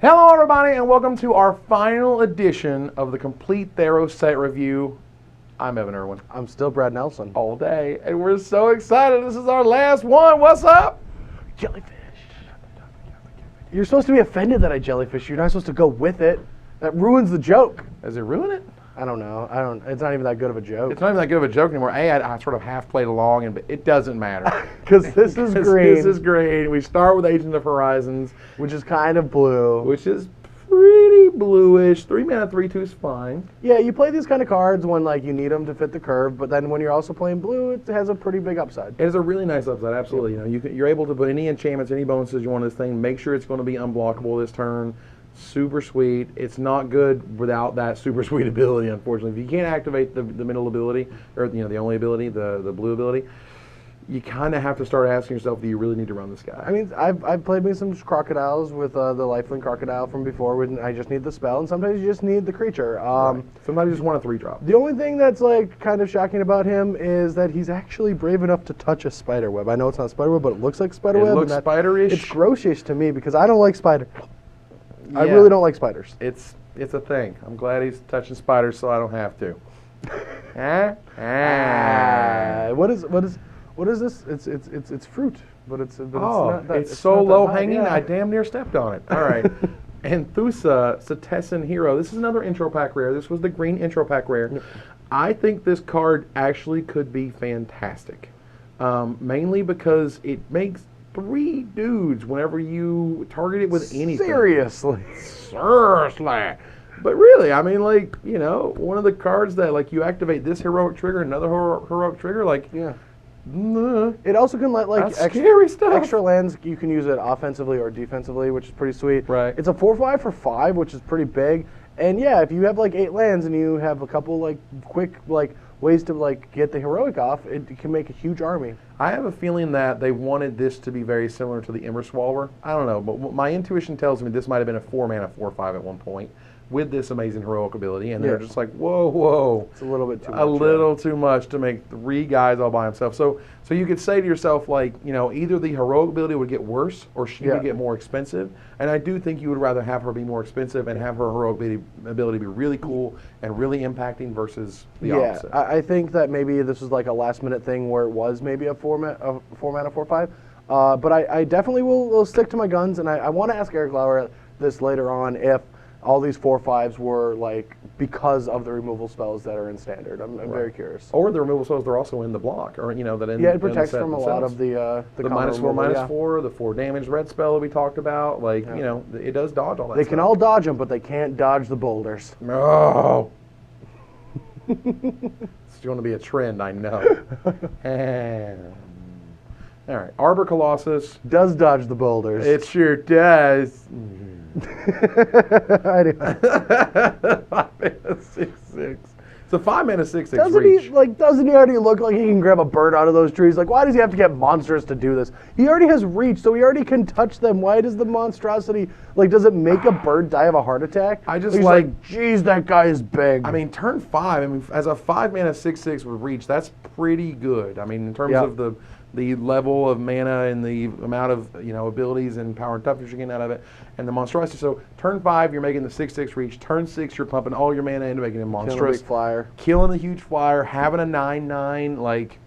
Hello everybody and welcome to our final edition of the complete Theros set review. I'm Evan Irwin. I'm still Brad Nelson. All day. And we're so excited. This is our last one. What's up? Jellyfish. You're supposed to be offended that I jellyfish. You're not supposed to go with it. That ruins the joke. Does it ruin it? I don't know. It's not even that good of a joke. It's not even that good of a joke anymore. I sort of half played along, but it doesn't matter. Because this is green. This is green. We start with Agent of Horizons, which is kind of blue. which is pretty bluish. 3 mana, 3/2 is fine. Yeah, you play these kind of cards when you need them to fit the curve, but then when you're also playing blue, it has a pretty big upside. It has a really nice upside, absolutely. You're able to put any enchantments, any bonuses you want in this thing. Make sure it's going to be unblockable this turn. Super sweet. It's not good without that super sweet ability, unfortunately. If you can't activate the middle ability, or the only ability, the blue ability, you kind of have to start asking yourself, do you really need to run this guy? I mean, I've played me some crocodiles with the lifelink crocodile from before when I just need the spell, and sometimes you just need the creature. Right. Sometimes you just want a 3-drop. The only thing that's kind of shocking about him is that he's actually brave enough to touch a spider web. I know it's not a spider web, but it looks like spider web. It looks spider-ish. It's grossish to me because I don't like spiders. Yeah. I really don't like spiders. It's a thing. I'm glad he's touching spiders so I don't have to. What is this? It's fruit, but it's not that, it's so not that low high. hanging. Yeah. I damn near stepped on it. All right. Anthusa, Setessan Hero. This is another intro pack rare. This was the green intro pack rare. Yep. I think this card actually could be fantastic, mainly because it makes 3 dudes whenever you target it with anything. Seriously. But really, I mean, one of the cards that you activate this heroic trigger, another heroic trigger, yeah. It also can let scary stuff. Extra lands. You can use it offensively or defensively, which is pretty sweet. Right. It's a 4/5 for 5, which is pretty big. And yeah, if you have 8 lands and you have a couple quick ways to get the heroic off, it can make a huge army. I have a feeling that they wanted this to be very similar to the Ember Swallower. I don't know, but my intuition tells me this might have been a 4 mana 4/5 at one point with this amazing heroic ability, and they're just like, whoa. It's a little bit too much. A little too much to make 3 guys all by himself. So you could say to yourself, either the heroic ability would get worse or she would get more expensive. And I do think you would rather have her be more expensive and have her heroic ability be really cool and really impacting versus the opposite. Yeah, I think that maybe this was a last minute thing where it was maybe a 4 mana 4/5. But I definitely will stick to my guns, and I want to ask Eric Lauer this later on if all these 4/5s were because of the removal spells that are in standard. I'm very curious. Or the removal spells they're also in the block, or that in it protects from a lot of the -4/-4, the 4 damage red spell that we talked about. It does dodge all that. They can all dodge them, but they can't dodge the boulders. No. It's going to be a trend, I know. All right, Arbor Colossus does dodge the boulders. It sure does. Anyway. 5 mana 6/6. It's a 5 mana 6/6 reach. Doesn't he already look like he can grab a bird out of those trees? Why does he have to get monstrous to do this? He already has reach, so he already can touch them. Why does the monstrosity does it make a bird die of a heart attack? I just geez, that guy is big. I mean, turn 5. As a 5 mana 6/6 with reach, that's pretty good. I mean, in terms of the level of mana and the amount of abilities and power and toughness you're getting out of it, and the monstrosity. So turn 5, you're making the 6/6 reach. Turn 6, you're pumping all your mana into making a monstrous. Killing a big flyer. Killing a huge flyer, having a 9/9,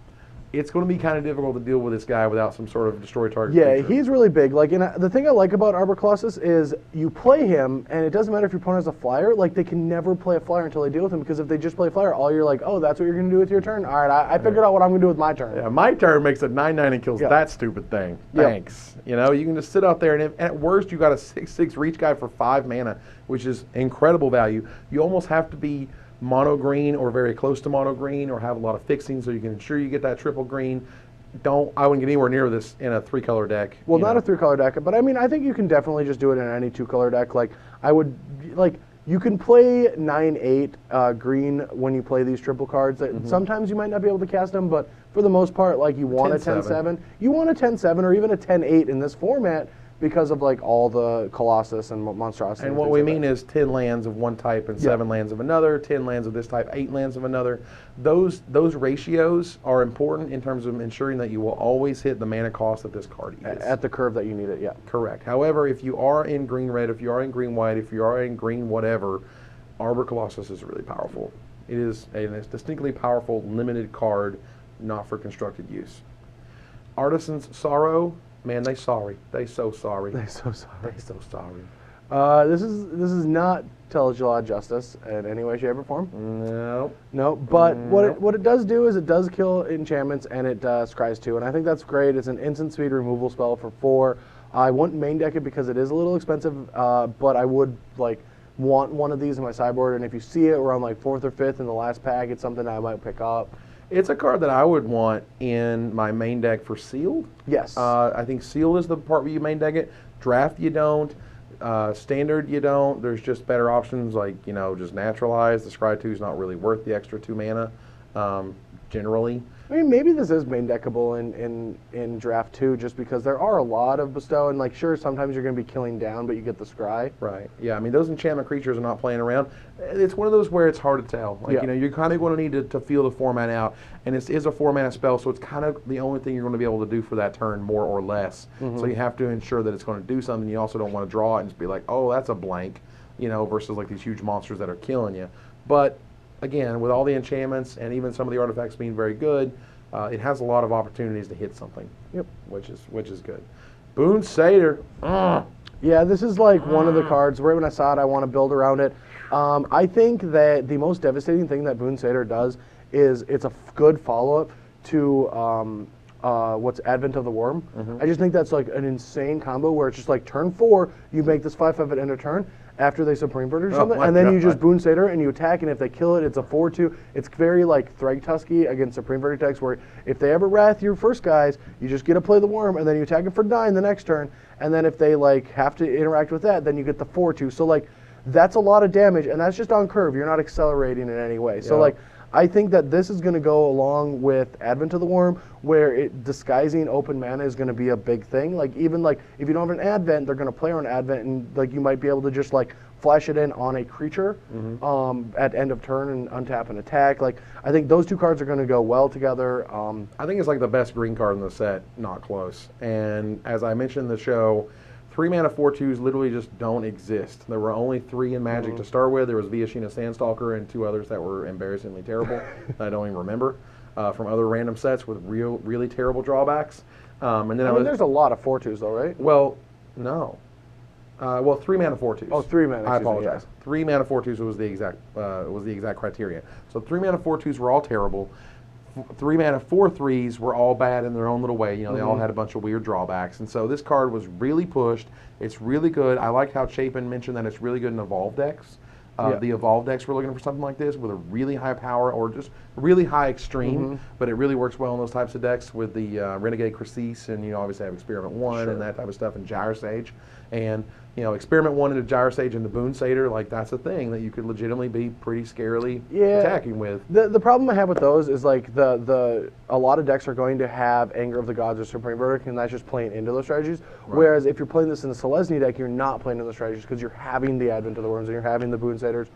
it's going to be kind of difficult to deal with this guy without some sort of destroy target. Yeah, feature. he's really big. And the thing I like about Arbor Colossus is you play him, and it doesn't matter if your opponent has a flyer. They can never play a flyer until they deal with him, because if they just play a flyer, all you're oh, that's what you're going to do with your turn? All right, I figured out what I'm going to do with my turn. Yeah, my turn makes a 9/9 and kills that stupid thing. Thanks. You can just sit out there, and at worst, you got a 6/6 reach guy for 5 mana, which is incredible value. You almost have to be mono green or very close to mono green, or have a lot of fixing so you can ensure you get that triple green. I wouldn't get anywhere near this in a 3-color deck. Well, not a 3-color deck, but I mean, I think you can definitely just do it in any 2-color deck. You can play 9/8 green when you play these triple cards. Sometimes you might not be able to cast them, but for the most part, you want a 10/7. You want a 10/7 or even a 10/8 in this format, because of like all the Colossus and monstrosity. And what we mean is 10 lands of one type and 7 lands of another, 10 lands of this type, 8 lands of another. Those ratios are important in terms of ensuring that you will always hit the mana cost that this card is. At the curve that you need it, yeah. Correct. However, if you are in green-red, if you are in green-white, if you are in green whatever, Arbor Colossus is really powerful. It is a distinctly powerful, limited card, not for constructed use. Artisan's Sorrow, man, they sorry. They so sorry. They're so sorry. They so sorry. This is not Telegelad Justice in any way, shape, or form. No. No, but what it does do is it does kill enchantments and it scries 2, and I think that's great. It's an instant speed removal spell for 4. I wouldn't main deck it because it is a little expensive, but I would like want one of these in my sideboard, and if you see it around like 4th or 5th in the last pack, it's something I might pick up. It's a card that I would want in my main deck for Sealed. Yes. I think Sealed is the part where you main deck it. Draft you don't. Standard you don't. There's just better options like, just Naturalize. The Scry 2 is not really worth the extra 2 mana, generally. I mean, maybe this is main deckable in Draft 2 just because there are a lot of Bestow, and like, sure, sometimes you're going to be killing down, but you get the Scry. Right. Yeah, I mean, those enchantment creatures are not playing around. It's one of those where it's hard to tell. Like, you're kind of going to need to feel the format out, and it is a 4-mana spell, so it's kind of the only thing you're going to be able to do for that turn, more or less. So you have to ensure that it's going to do something. You also don't want to draw it and just be like, oh, that's a blank, versus like these huge monsters that are killing you. But again, with all the enchantments and even some of the artifacts being very good, it has a lot of opportunities to hit something. Yep. Which is good. Boone Satyr. Yeah, this is like one of the cards. Right when I saw it, I want to build around it. I think that the most devastating thing that Boone Satyr does is it's a good follow-up to what's Advent of the Worm. I just think that's like an insane combo where it's just like turn 4, you make this 5/5 at end of turn after they Supreme Verdict or something, and then you just Boone Satyr and you attack, and if they kill it, it's a 4/2. It's very like Thragtuskey against Supreme Verdict decks where if they ever wrath your first guys, you just get to play the worm, and then you attack it for 9 the next turn, and then if they like have to interact with that, then you get the 4/2. So like that's a lot of damage, and that's just on curve. You're not accelerating in any way. So like I think that this is going to go along with Advent of the Worm, where disguising open mana is going to be a big thing. Like even like if you don't have an Advent, they're going to play on Advent, and like you might be able to just like flash it in on a creature at end of turn and untap and attack. Like I think those two cards are going to go well together. I think it's like the best green card in the set, not close. And as I mentioned in the show, 3-mana 4/2s literally just don't exist. There were only 3 in Magic to start with. There was Viashina Sandstalker and 2 others that were embarrassingly terrible that I don't even remember from other random sets with really terrible drawbacks. And then I mean, there's a lot of 4/2s though, right? Well, no. 3-mana 4/2s. Oh, 3 mana. I apologize. 3-mana 4/2s was the exact criteria. So 3-mana 4/2s were all terrible. 3-mana 4/3s were all bad in their own little way. They all had a bunch of weird drawbacks. And so this card was really pushed. It's really good. I like how Chapin mentioned that it's really good in Evolve decks. The Evolve decks were looking for something like this with a really high power or just really high extreme, but it really works well in those types of decks with the Renegade Crisis, and obviously have Experiment 1 and that type of stuff, and Gyre Sage. And Experiment 1 into Gyre Sage and the Boone Satyr, like that's a thing that you could legitimately be pretty scarily attacking with. The problem I have with those is like a lot of decks are going to have Anger of the Gods or Supreme Verdict, and that's just playing into those strategies. Right. Whereas if you're playing this in the Selesnya deck, you're not playing into those strategies because you're having the Advent of the Worms and you're having the Boone Satyrs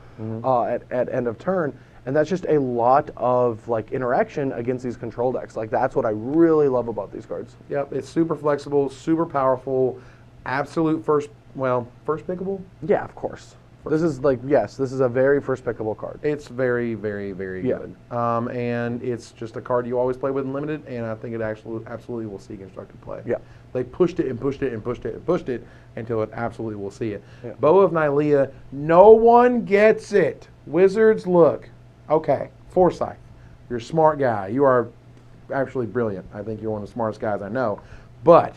at end of turn. And that's just a lot of like interaction against these control decks. Like that's what I really love about these cards. Yep, it's super flexible, super powerful, absolute first pickable? Yeah, of course. This is like, yes, this is a very first pickable card. It's very, very, very good. And it's just a card you always play with in Limited, and I think it absolutely will see constructed play. Yeah. They pushed it and pushed it and pushed it and pushed it until it absolutely will see it. Yeah. Bow of Nylea, no one gets it. Wizards, look. Okay, Forsyth, you're a smart guy. You are actually brilliant. I think you're one of the smartest guys I know. But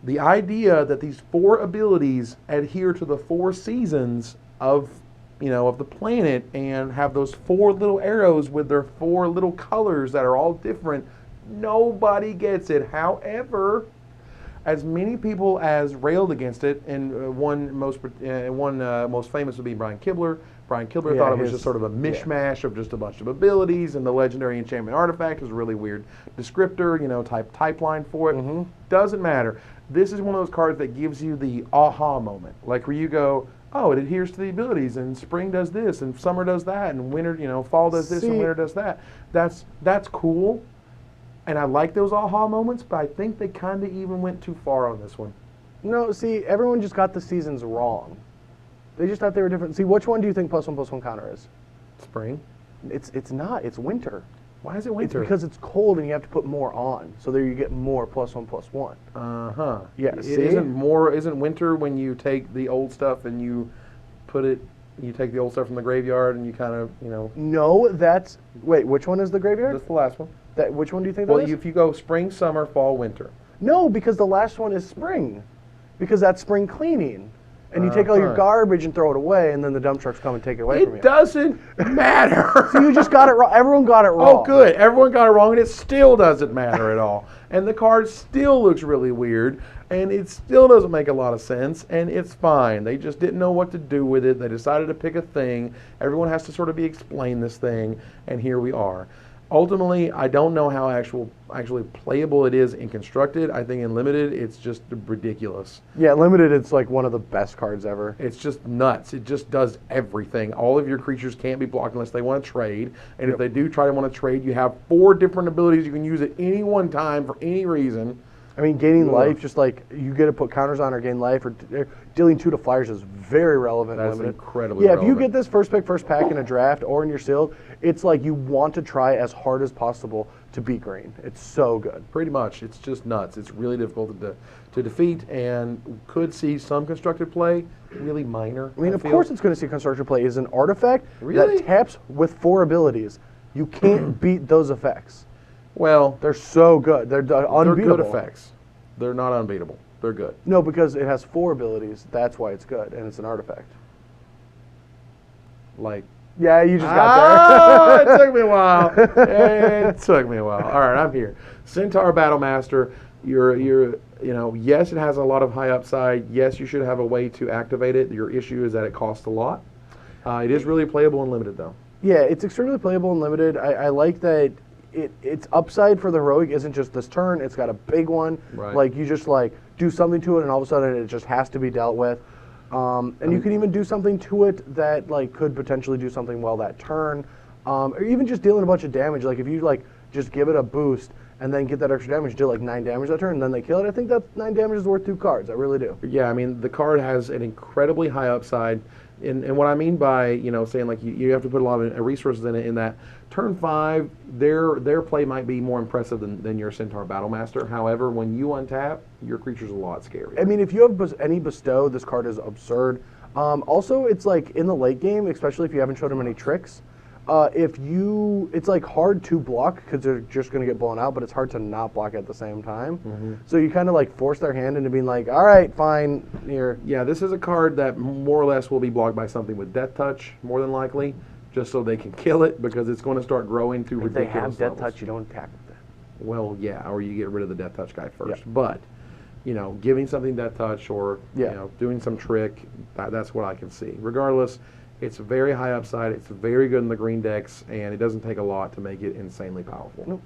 the idea that these 4 abilities adhere to the 4 seasons of the planet and have those 4 little arrows with their 4 little colors that are all different, nobody gets it. However, as many people as railed against it, and one most famous would be Brian Kibler. Brian Kibler thought it was just sort of a mishmash of just a bunch of abilities, and the legendary enchantment artifact is a really weird descriptor, type line for it. Doesn't matter. This is one of those cards that gives you the aha moment, like where you go, oh, it adheres to the abilities, and spring does this, and summer does that, and winter, fall does this, and winter does that. That's cool, and I like those aha moments, but I think they kind of even went too far on this one. No, see, everyone just got the seasons wrong. They just thought they were different. See, which one do you think +1/+1 counter is? Spring. It's not. It's winter. Why is it winter? It's because it's cold and you have to put more on. So there you get more +1/+1. Yeah. See? Isn't winter when you take the old stuff and you take the old stuff from the graveyard and you kind of, No, that's. Wait, which one is the graveyard? That's the last one. Which one do you think that is? Well, if you go spring, summer, fall, winter. No, because the last one is spring. Because that's spring cleaning. And you take all your garbage and throw it away, and then the dump trucks come and take it away from you. It doesn't matter. So you just got it wrong. Everyone got it wrong. Oh, good. Everyone got it wrong, and it still doesn't matter at all. And the card still looks really weird, and it still doesn't make a lot of sense, and it's fine. They just didn't know what to do with it. They decided to pick a thing. Everyone has to sort of be explained this thing, and here we are. Ultimately, I don't know how actually playable it is in Constructed. I think in Limited, it's just ridiculous. Yeah, Limited, it's like one of the best cards ever. It's just nuts. It just does everything. All of your creatures can't be blocked unless they want to trade. And if they do try to want to trade, you have 4 different abilities you can use at any one time for any reason. I mean, gaining life, just like you get to put counters on or gain life, or dealing 2 to flyers is very relevant. That's Limited. Incredibly relevant. If you get this first pick, first pack in a draft or in your sealed, it's like you want to try as hard as possible to beat green. It's so good. Pretty much. It's just nuts. It's really difficult to defeat and could see some constructed play. Really minor. I mean, of course it's going to see constructed play. Is an artifact that taps with 4 abilities. You can't beat those effects. Well, they're so good. They're unbeatable. They're good effects. They're not unbeatable. They're good. No, because it has 4 abilities. That's why it's good, and it's an artifact. Like. Yeah, you just got there. It took me a while. It took me a while. All right, I'm here. Centaur Battlemaster. Yes, it has a lot of high upside. Yes, you should have a way to activate it. Your issue is that it costs a lot. It is really playable and limited, though. Yeah, it's extremely playable and limited. I like that. Its upside for the heroic isn't just this turn. It's got a big one. Right. Like you just do something to it, and all of a sudden it just has to be dealt with. And you can even do something to it that could potentially do something well that turn, or even just dealing a bunch of damage. Like if you just give it a boost and then get that extra damage, do 9 damage that turn, and then they kill it. I think that 9 damage is worth 2 cards. I really do. Yeah, I mean the card has an incredibly high upside. And what I mean by saying you have to put a lot of resources in it, in that turn 5 their play might be more impressive than your Centaur Battlemaster. However, when you untap, your creature's a lot scarier. I mean, if you have any bestow, this card is absurd. Also, it's in the late game, especially if you haven't showed them any tricks. It's hard to block because they're just going to get blown out, but it's hard to not block at the same time. Mm-hmm. So you kind of force their hand into being all right, fine, here. Yeah, this is a card that more or less will be blocked by something with Death Touch, more than likely, just so they can kill it, because it's going to start growing to ridiculous levels. If they have Death Touch, you don't attack with that. Well, yeah, or you get rid of the Death Touch guy first. Yep. But, giving something Death Touch or, doing some trick, that's what I can see. Regardless, it's very high upside, it's very good in the green decks, and it doesn't take a lot to make it insanely powerful. Nope.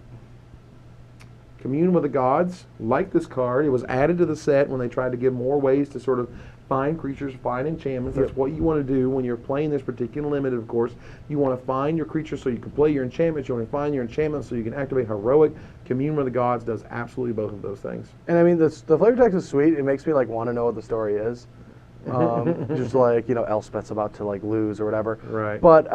Commune with the Gods, like this card, it was added to the set when they tried to give more ways to sort of find creatures, find enchantments. That's what you want to do when you're playing this particular limited, of course. You want to find your creatures so you can play your enchantments. You want to find your enchantments so you can activate heroic. Commune with the Gods does absolutely both of those things. And I mean, the flavor text is sweet. It makes me want to know what the story is. Just Elspeth's about to lose or whatever. Right. But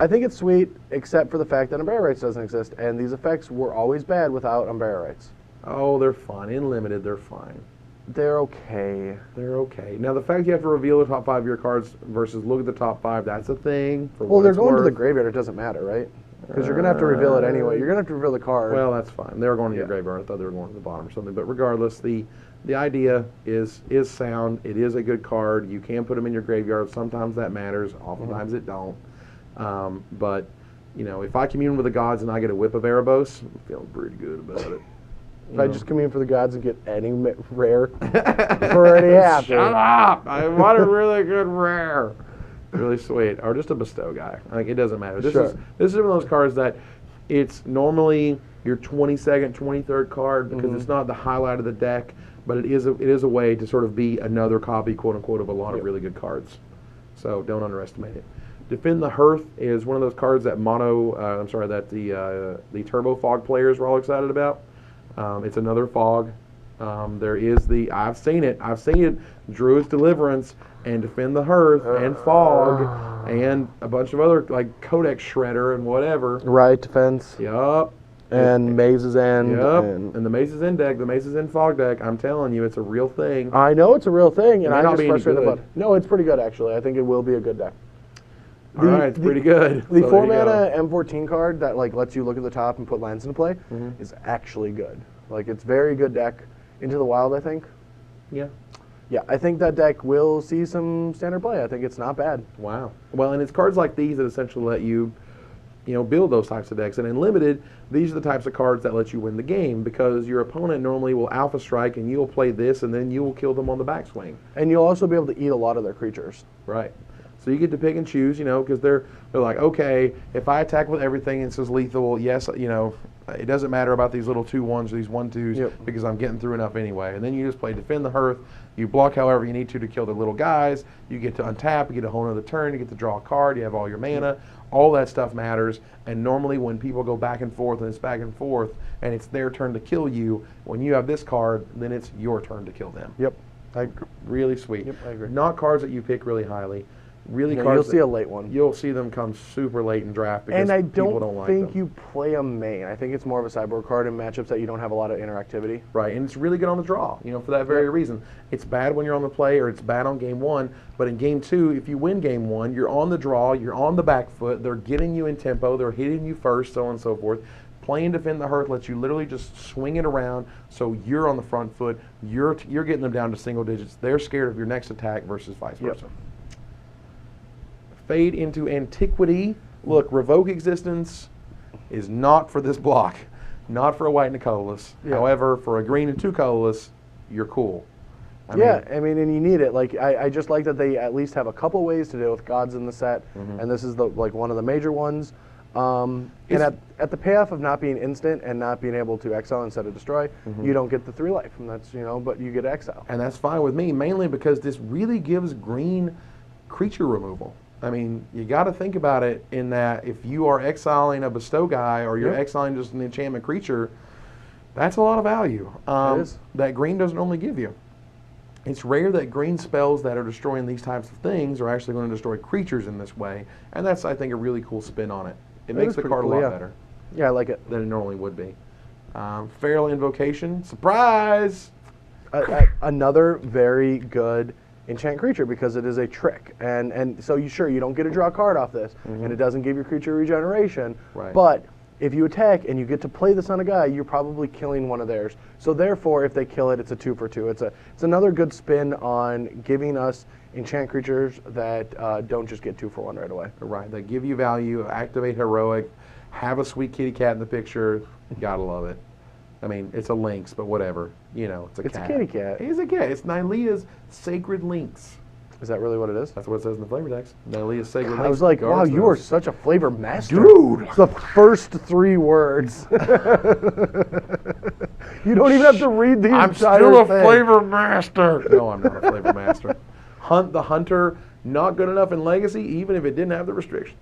I think it's sweet, except for the fact that Unbearer Rights doesn't exist, and these effects were always bad without Unbearer Rights. Oh, they're fine. In limited, they're fine. They're okay. They're okay. Now, the fact you have to reveal the top 5 of your cards versus look at the top 5, that's a thing. Well, they're going to the graveyard. It doesn't matter, right? Because you're going to have to reveal it anyway. You're going to have to reveal the card. Well, that's fine. They were going to your graveyard. I thought they were going to the bottom or something. But regardless, the idea is sound. It is a good card. You can put them in your graveyard. Sometimes that matters. Oftentimes it don't. But, if I commune with the gods and I get a Whip of Erebos, I'm feeling pretty good about it. If I just commune for the gods and get any rare, already happy. Shut up! I want a really good rare. Really sweet. Or just a bestow guy. It doesn't matter. This is one of those cards that it's normally your 22nd, 23rd card because it's not the highlight of the deck, but it is a way to sort of be another copy, quote unquote, of a lot of really good cards. So don't underestimate it. Defend the Hearth is one of those cards that the Turbo Fog players were all excited about. It's another fog. There is I've seen it, Druid's Deliverance and Defend the Hearth and Fog and a bunch of other, like Codex Shredder and whatever. Right, Defense. Yup. And Maze's End. Yep. And the Maze's End deck, the Maze's End Fog deck, I'm telling you, it's a real thing. I know it's a real thing, and I'm just frustrated about it. No, it's pretty good, actually. I think it will be a good deck. All right, it's pretty good. The 4-mana M14 card that like lets you look at the top and put lands into play is actually good. Like, it's very good deck. Into the Wild, I think. Yeah. Yeah, I think that deck will see some standard play. I think it's not bad. Wow. Well, and it's cards like these that essentially let you, build those types of decks. And in Limited, these are the types of cards that let you win the game because your opponent normally will Alpha Strike and you'll play this and then you will kill them on the backswing. And you'll also be able to eat a lot of their creatures. Right. So you get to pick and choose, because they're like, okay, if I attack with everything and it says lethal, yes, it doesn't matter about these little 2/1s or these 1/2s because I'm getting through enough anyway. And then you just play Defend the Hearth. You block however you need to kill the little guys. You get to untap. You get a whole other turn. You get to draw a card. You have all your mana. All that stuff matters. And normally when people go back and forth and it's back and forth and it's their turn to kill you, when you have this card, then it's your turn to kill them. Yep. I agree. Really sweet. Yep, I agree. Not cards that you pick really highly. Cards you'll see a late one. You'll see them come super late in draft because and I people don't like think them. you play a main. I think it's more of a sideboard card in matchups that you don't have a lot of interactivity. Right, and it's really good on the draw, for that very reason. It's bad when you're on the play or it's bad on game 1, but in game 2, if you win game 1, you're on the draw, you're on the back foot, they're getting you in tempo, they're hitting you first, so on and so forth. Playing Defend the Hearth lets you literally just swing it around so you're on the front foot, you're getting them down to single digits. They're scared of your next attack versus vice versa. Fade into Antiquity. Look, Revoke Existence is not for this block. Not for a white and a colorless. However, for a green and 2 colorless, you're cool. I mean, and you need it. Like, I just like that they at least have a couple ways to deal with gods in the set, and this is one of the major ones. And at the payoff of not being instant and not being able to exile instead of destroy, you don't get the 3 life, and that's but you get exile. And that's fine with me, mainly because this really gives green creature removal. I mean, you got to think about it in that if you are exiling a bestow guy or you're exiling just an enchantment creature, that's a lot of value that green doesn't normally give you. It's rare that green spells that are destroying these types of things are actually going to destroy creatures in this way, and that's, I think, a really cool spin on it. It makes the card a lot better. Yeah, I like it. Than it normally would be. Feral Invocation, surprise! Another very good enchant creature because it is a trick, and so you don't get to draw a card off this, and it doesn't give your creature regeneration. Right. But if you attack and you get to play this on a guy, you're probably killing one of theirs. So therefore, if they kill it, it's a 2 for 2. It's another good spin on giving us enchant creatures that don't just get 2 for 1 right away. Right. They give you value. Activate heroic. Have a sweet kitty cat in the picture. Gotta love it. I mean, it's a lynx, but whatever. It's a cat. It's a kitty cat. It's a cat. It's Nylea's Sacred Lynx. Is that really what it is? That's what it says in the flavor text. Nylea's Sacred Lynx. I was like, wow, you are such a flavor master. Dude! It's the first 3 words. You don't even have to read the entire thing. I'm still a flavor master. No, I'm not a flavor master. Hunt the Hunter, not good enough in Legacy, even if it didn't have the restrictions.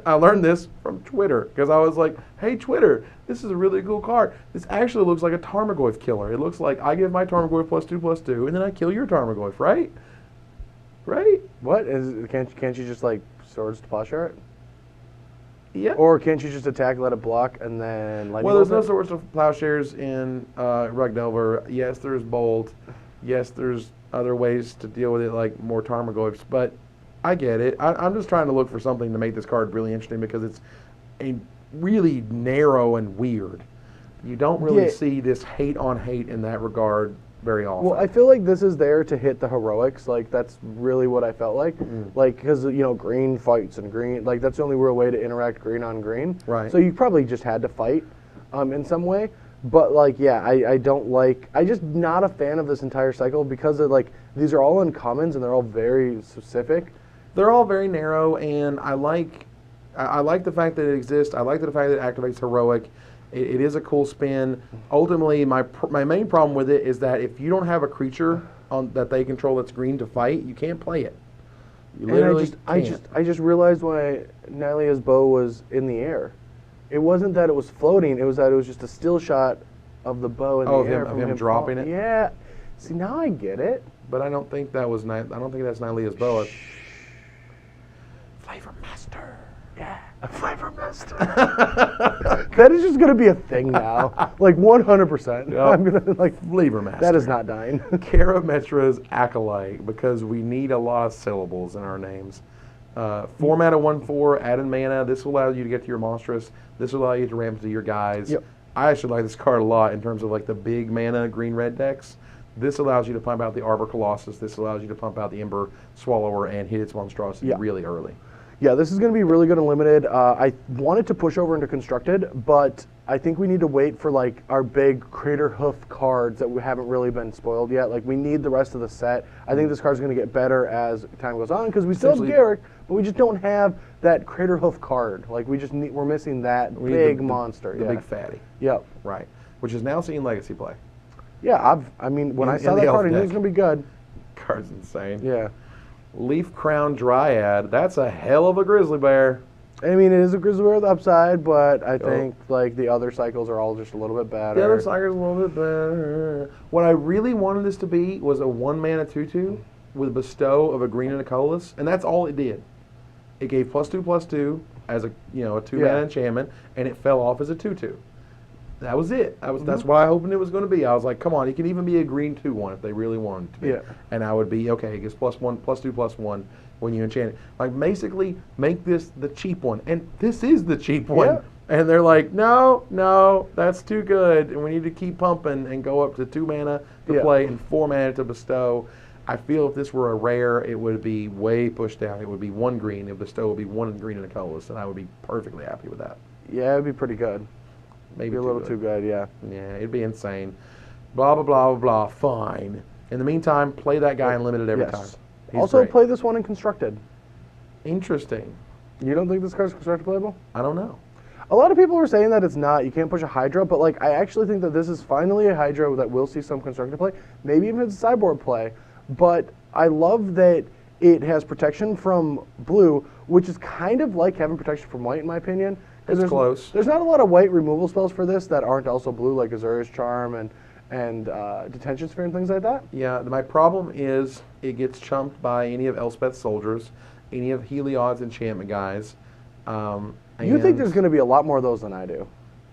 I learned this from Twitter because I was like, hey, Twitter, this is a really cool card. This actually looks like a Tarmogoyf killer. It looks like I give my Tarmogoyf +2/+2, and then I kill your Tarmogoyf, right? Right? What? Can't you just, like, Swords to Plowshare it? Yeah. Or can't you just attack, let it block, and then lightning Well, there's no bolt it? Swords to Plowshares in Rug Delver. Yes, there's Bolt. Yes, there's other ways to deal with it, like more Tarmogoyfs, but I get it. I'm just trying to look for something to make this card really interesting because it's a really narrow and weird. You don't really see this hate on hate in that regard very often. Well, I feel like this is there to hit the heroics. Like, that's really what I felt like. Like, because, green fights and green, like, that's the only real way to interact green on green. Right. So you probably just had to fight in some way. But, like, yeah, I don't like, I'm just not a fan of this entire cycle because, these are all uncommons and they're all very specific. They're all very narrow, and I like the fact that it exists. I like the fact that it activates heroic. It is a cool spin. Ultimately, my main problem with it is that if you don't have a creature that they control that's green to fight, you can't play it. You literally can't. I just realized why Nylea's bow was in the air. It wasn't that it was floating. It was that it was just a still shot of the bow in the air of him dropping it. Yeah. See, now I get it. But I don't think that was I don't think that's Nylea's bow. Flavor Master. Yeah, a Flavor Master. That is just gonna be a thing now, like 100%. Yep. I'm gonna like Flavor Master. That is not dying. Karametra's Acolyte, because we need a lot of syllables in our names. 4 mana, 1/4, added mana. This will allow you to get to your monstrous. This will allow you to ramp to your guys. Yep. I actually like this card a lot in terms of like the big mana green-red decks. This allows you to pump out the Arbor Colossus. This allows you to pump out the Ember Swallower and hit its monstrosity really early. Yeah, this is going to be really good and limited. I wanted to push over into Constructed, but I think we need to wait for like our big Crater Hoof cards that we haven't really been spoiled yet. Like we need the rest of the set. I think this card's going to get better as time goes on because we still have Garrick, but we just don't have that Crater Hoof card. Like we just we're missing that big monster. The big fatty. Yep. Right. Which is now seeing Legacy play. Yeah, I mean, when I saw that card, I knew it was going to be good. Card's insane. Yeah. Leaf Crown Dryad. That's a hell of a grizzly bear. I mean, it is a grizzly bear with upside, but I think like the other cycles are all just a little bit better. The other cycles are a little bit better. What I really wanted this to be was a 1 mana 2/2 with bestow of a green and a colorless, and that's all it did. It gave +2/+2 as a a 2 mana enchantment, and it fell off as a 2/2. That was it. That's what I hoped it was going to be. I was like, come on, it can even be a green 2/1 if they really wanted to be. Yeah. And I would be, okay, it gives +2/+1 when you enchant it. Like, basically, make this the cheap one. And this is the cheap one. Yeah. And they're like, no, that's too good. And we need to keep pumping and go up to 2 mana to play and 4 mana to bestow. I feel if this were a rare, it would be way pushed down. It would be 1 green. If bestow would be 1 green and a colorless, and I would be perfectly happy with that. Yeah, it'd be pretty good. Maybe a little too good, yeah. Yeah, it'd be insane. Blah, blah, blah, blah, blah. Fine. In the meantime, play that guy unlimited every time. He's also, great. play this one in Constructed. Interesting. You don't think this card's Constructed playable? I don't know. A lot of people are saying that it's not. You can't push a Hydra, but like I actually think that this is finally a Hydra that will see some Constructed play. Maybe even it's a sideboard play. But I love that it has protection from blue, which is kind of like having protection from white, in my opinion. It's close. There's not a lot of white removal spells for this that aren't also blue, like Azura's Charm and Detention Sphere and things like that. Yeah, my problem is it gets chumped by any of Elspeth's soldiers, any of Heliod's enchantment guys. You think there's going to be a lot more of those than I do?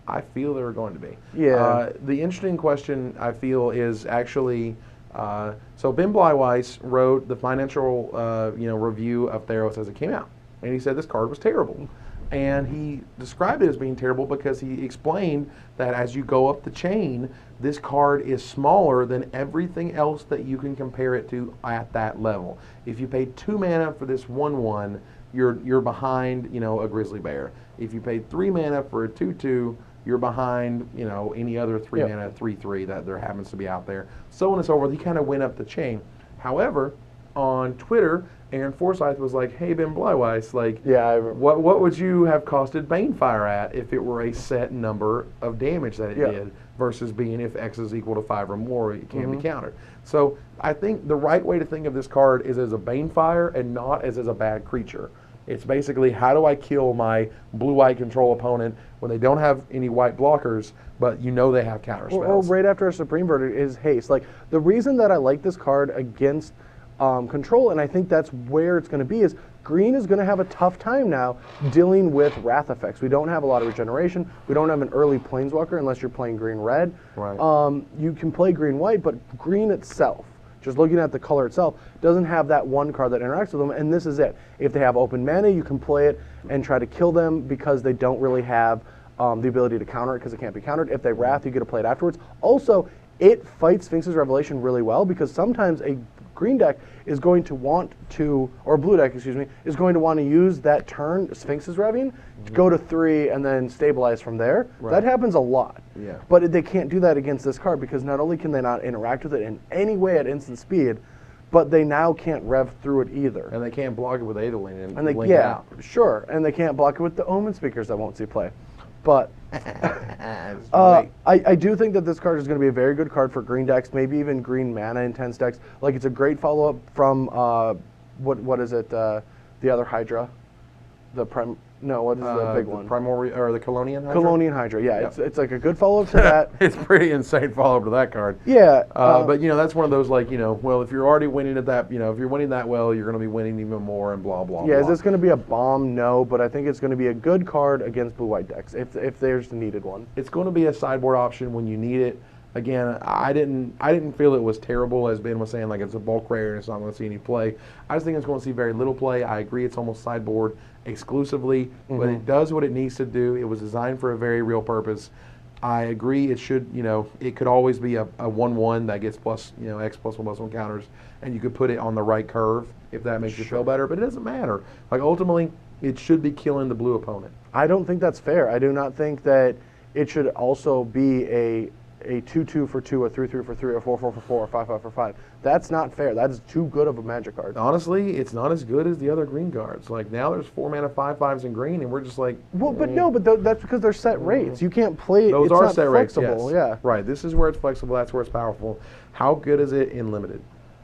I feel there are going to be. Yeah. The interesting question, I feel, is actually... so Ben Blyweiss wrote the financial review of Theros as it came out. And he said this card was terrible. And he described it as being terrible because he explained that as you go up the chain, this card is smaller than everything else that you can compare it to at that level. If you paid 2 mana for this 1/1, you're behind, a grizzly bear. If you paid 3 mana for a 2/2, you're behind, any other 3 mana 3/3 that there happens to be out there. So on and so forth. He kind of went up the chain. However, on Twitter, Aaron Forsyth was like, "Hey Ben Blyweiss, what would you have costed Banefire at if it were a set number of damage that it did versus being if X is equal to 5 or more, it can be countered." So I think the right way to think of this card is as a Banefire and not as a bad creature. It's basically, how do I kill my blue-white control opponent when they don't have any white blockers, but they have counter spells? Or right after a Supreme Verdict is haste. Like, the reason that I like this card against control, and I think that's where it's going to be, is green is going to have a tough time now dealing with wrath effects. We don't have a lot of regeneration. We don't have an early planeswalker unless you're playing green-red. Right. You can play green-white, but green itself, just looking at the color itself, doesn't have that one card that interacts with them, and this is it. If they have open mana, you can play it and try to kill them because they don't really have the ability to counter it because it can't be countered. If they wrath, you get to play it afterwards. Also, it fights Sphinx's Revelation really well because sometimes a green deck is going to want to, or blue deck, excuse me, is going to want to use that turn, Sphinx's Revving, to go to 3 and then stabilize from there. Right. That happens a lot. Yeah. But they can't do that against this card because not only can they not interact with it in any way at instant speed, but they now can't rev through it either. And they can't block it with Aetherlink and they, link out. Sure. And they can't block it with the Omen Speakers that won't see play. But I do think that this card is going to be a very good card for green decks, maybe even green mana intense decks. Like, it's a great follow-up from, what is it, the other Hydra? What is the big one? Primordial, or the Colonian Hydra? Colonian Hydra, yeah. Yep. It's like a good follow-up to that. It's pretty insane follow-up to that card. Yeah. But, that's one of those, like, well, if you're already winning at that, if you're winning that well, you're going to be winning even more and blah, blah, blah. Yeah, is this going to be a bomb? No, but I think it's going to be a good card against blue-white decks, if there's the needed one. It's going to be a sideboard option when you need it. Again, I didn't feel it was terrible, as Ben was saying, like it's a bulk rare and it's not going to see any play. I just think it's going to see very little play. I agree it's almost sideboard exclusively, but it does what it needs to do. It was designed for a very real purpose. I agree it should, it could always be a 1/1 that gets plus, X +1/+1 counters, and you could put it on the right curve if that makes you feel better, but it doesn't matter. Like, ultimately, it should be killing the blue opponent. I don't think that's fair. I do not think that it should also be a 2/2 for 2, a 3/3 for 3, a 4/4 for 4, a 5/5 for 5. That's not fair. That is too good of a Magic card. Honestly, it's not as good as the other green cards. Like, now there's 4 mana 5/5s in green, and we're just like... Well, but no, but that's because they're set rates. You can't play it. Those it's are not set flexible. rates, yes. Yeah. Right, this is where it's flexible, that's where it's powerful. How good is it in limited?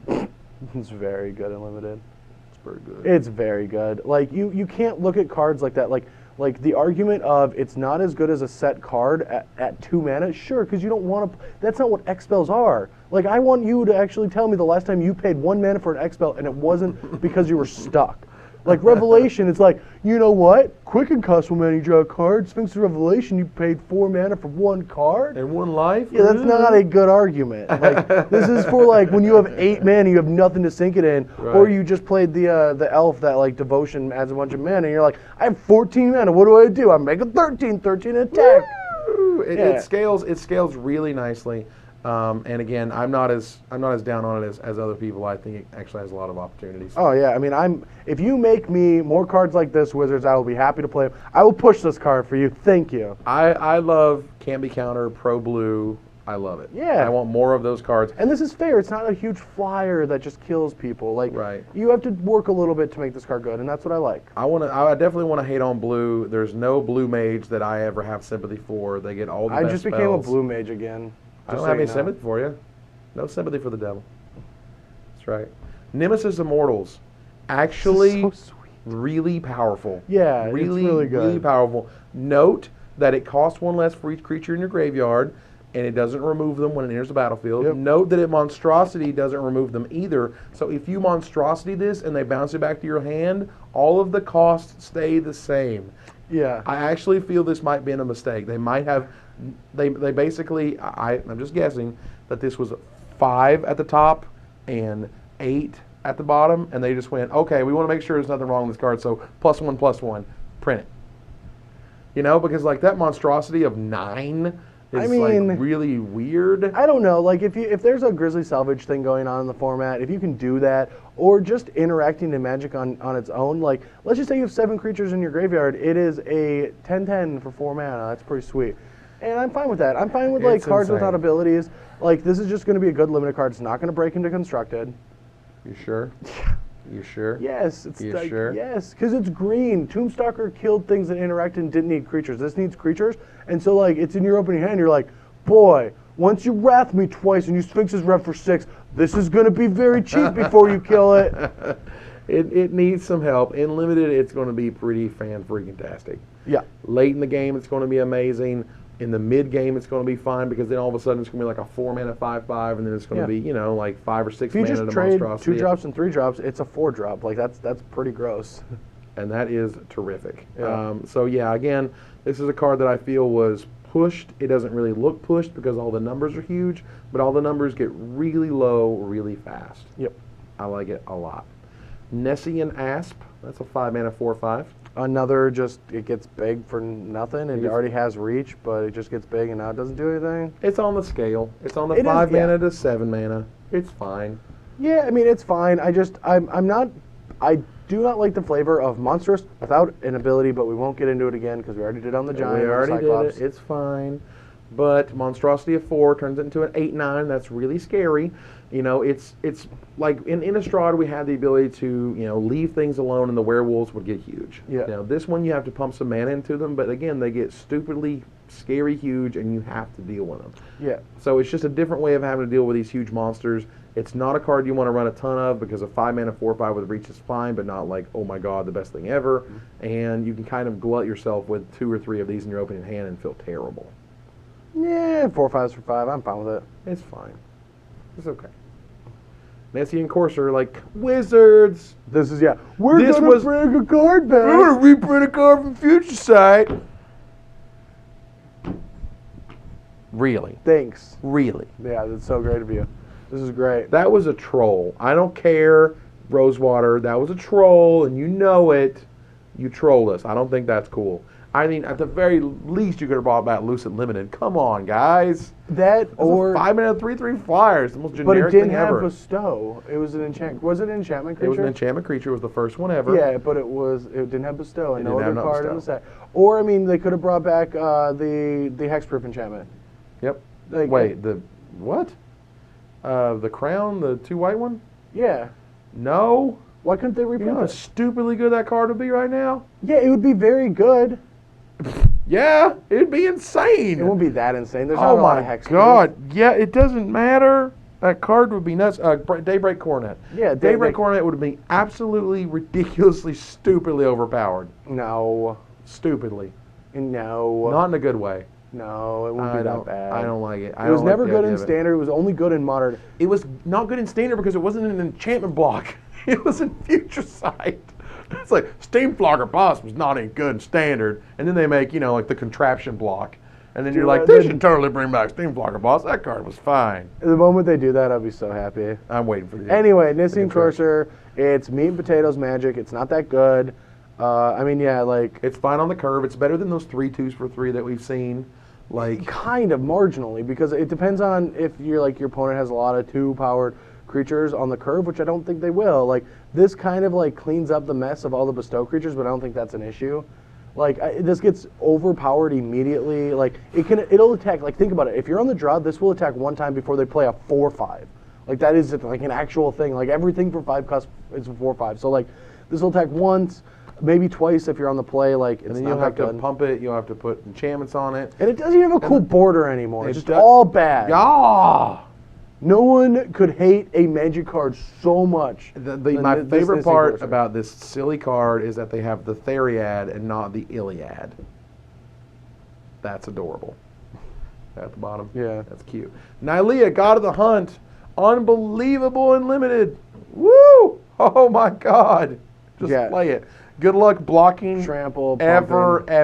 It's very good in limited. It's pretty good. It's very good. Like, you can't look at cards like that. Like the argument of it's not as good as a set card at 2 mana, sure, because you don't want to. That's not what X spells are. Like, I want you to actually tell me the last time you paid 1 mana for an X spell and it wasn't because you were stuck. Like, Revelation, it's like, you know what? Quicken costs 1 mana, you draw a card. Sphinx of Revelation, you paid 4 mana for 1 card. And 1 life? Yeah, that's not a good argument. Like, this is for, like, when you have 8 mana, you have nothing to sink it in, or you just played the elf that, like, devotion adds a bunch of mana, and you're like, I have 14 mana, what do? I make a 13 attack. It scales really nicely. And again, I'm not as down on it as other people. I think it actually has a lot of opportunities. Oh yeah, I mean, if you make me more cards like this, Wizards, I will be happy to play them. I will push this card for you. Thank you. I love Can't Be Counter, Pro Blue. I love it. Yeah. I want more of those cards. And this is fair. It's not a huge flyer that just kills people. Like, you have to work a little bit to make this card good, and that's what I like. I definitely want to hate on blue. There's no blue mage that I ever have sympathy for. They get all the best I just became a blue mage again. I don't have any sympathy for you. No sympathy for the devil. That's right. Nemesis Immortals. Actually, so sweet. Really powerful. Yeah, it's really good. Really powerful. Note that it costs 1 less for each creature in your graveyard, and it doesn't remove them when it enters the battlefield. Yep. Note that Monstrosity doesn't remove them either. So if you Monstrosity this and they bounce it back to your hand, all of the costs stay the same. Yeah. I actually feel this might be a mistake. They might have... They basically, I'm just guessing, that this was 5 at the top and 8 at the bottom, and they just went, okay, we want to make sure there's nothing wrong with this card, so +1/+1, print it. Because like that monstrosity of 9 is like really weird. I don't know, like if there's a Grizzly Salvage thing going on in the format, if you can do that, or just interacting in Magic on its own, like let's just say you have 7 creatures in your graveyard, it is a 10/10 for 4 mana, that's pretty sweet. And I'm fine with that. I'm fine with like cards without abilities. Like, this is just going to be a good limited card. It's not going to break into Constructed. You sure? You sure? Yes. You sure? Yes, because it's green. Tombstalker killed things that interacted and didn't need creatures. This needs creatures. And so, like, it's in your opening hand. You're like, boy, once you wrath me twice and you Sphinx's Rev for 6, this is going to be very cheap before you kill it. It needs some help. In limited, it's going to be pretty fan-freaking-tastic. Yeah. Late in the game, it's going to be amazing. In the mid game, it's going to be fine because then all of a sudden it's going to be like a 4 mana 5/5, and then it's going to be like 5 or 6 mana to Monstrosity. If you just trade 2 drops and 3 drops, it's a 4 drop. Like that's pretty gross. And that is terrific. Yeah. So yeah, again, this is a card that I feel was pushed. It doesn't really look pushed because all the numbers are huge, but all the numbers get really low really fast. Yep. I like it a lot. Nessian Asp. That's a 5 mana 4/5. Another it gets big for nothing. It already has reach, but it just gets big and now it doesn't do anything. It's on the scale. It's on the 5 mana to 7 mana. It's fine. Yeah, I mean, it's fine. I do not like the flavor of monstrous without an ability, but we won't get into it again because we already did on the Giant. We already did it. It's fine. but Monstrosity of 4 turns it into an 8/9. That's really scary. You know, it's like in Innistrad we had the ability to, you know, leave things alone and the werewolves would get huge. Yeah. Now this one you have to pump some mana into them, but again they get stupidly scary huge and you have to deal with them. Yeah. So it's just a different way of having to deal with these huge monsters. It's not a card you want to run a ton of because a 5 mana 4/5 with reach is fine, but not like, oh my god, the best thing ever. And you can kind of glut yourself with 2 or 3 of these in your opening hand and feel terrible. Yeah, 4/5s for 5. I'm fine with it. It's fine. It's okay. Nessie and Courser, like wizards. This is We're This gonna was- bring a card back. We're gonna reprint a card from Future Sight. Really? Thanks. Really? Yeah, that's so great of you. This is great. That was a troll. I don't care, Rosewater. That was a troll, and you know it. You trolled us. I don't think that's cool. I mean, at the very least, you could have brought back Lucid Limited. Come on, guys. That or 5 mana 3/3 flyers, the most but it generic didn't thing have ever. bestow. It was an enchant. Was it an enchantment creature? It was an enchantment creature. It was the first one ever. Yeah, but it didn't have bestow and It no didn't other have card in the bestow. set. Or I mean, they could have brought back the hexproof enchantment. Yep. Like, Wait, the what? The crown, the 2 white one? Yeah. No. Why couldn't they You reprint know how it? stupidly good that card would be right now? Yeah, it would be very good. Yeah, it'd be insane. It won't be that insane. There's not Oh a lot of my hexproof. god! Yeah, it doesn't matter. That card would be nuts. Daybreak Coronet. Yeah, Daybreak Coronet would be absolutely, ridiculously, stupidly overpowered. No. Stupidly. No. Not in a good way. No, it wouldn't be that bad. I don't like it. It was never good in standard. It was only good in modern. It was not good in standard because it wasn't an enchantment block. It was in Future Sight. It's like Steamflogger Boss was not any good in standard, and then they make, you know, like the contraption block, and then you're like, they should totally bring back Steamflogger Boss. That card was fine. The moment they do that, I'll be so happy. I'm waiting for the Anyway, Nissim Courser, it's meat and potatoes magic. It's not that good. I mean, yeah, like It's fine on the curve. It's better than those 3 2s for 3 that we've seen. Like, kind of marginally because it depends on if you're like your opponent has a lot of 2-powered creatures on the curve, which I don't think they will. Like this kind of like cleans up the mess of all the bestow creatures, but I don't think that's an issue. Like this gets overpowered immediately. Like it'll attack. Like think about it. If you're on the draw, this will attack 1 time before they play a 4/5. Like that is like an actual thing. Like everything for 5 cusp is a 4/5. So like this will attack once, maybe twice if you're on the play. Like it's and then not you'll have that to good. pump it. You'll have to put enchantments on it. And it doesn't even have a cool border anymore. It's just does- all bad. Yeah. No one could hate a magic card so much. My this favorite Nissim part Courser. about this silly card is that they have the Theriad and not the Iliad. That's adorable. At the bottom. Yeah. That's cute. Nylea, God of the Hunt. Unbelievable and limited. Woo! Oh my God. Just Yeah. play it. Good luck blocking Trample, ever, pumping.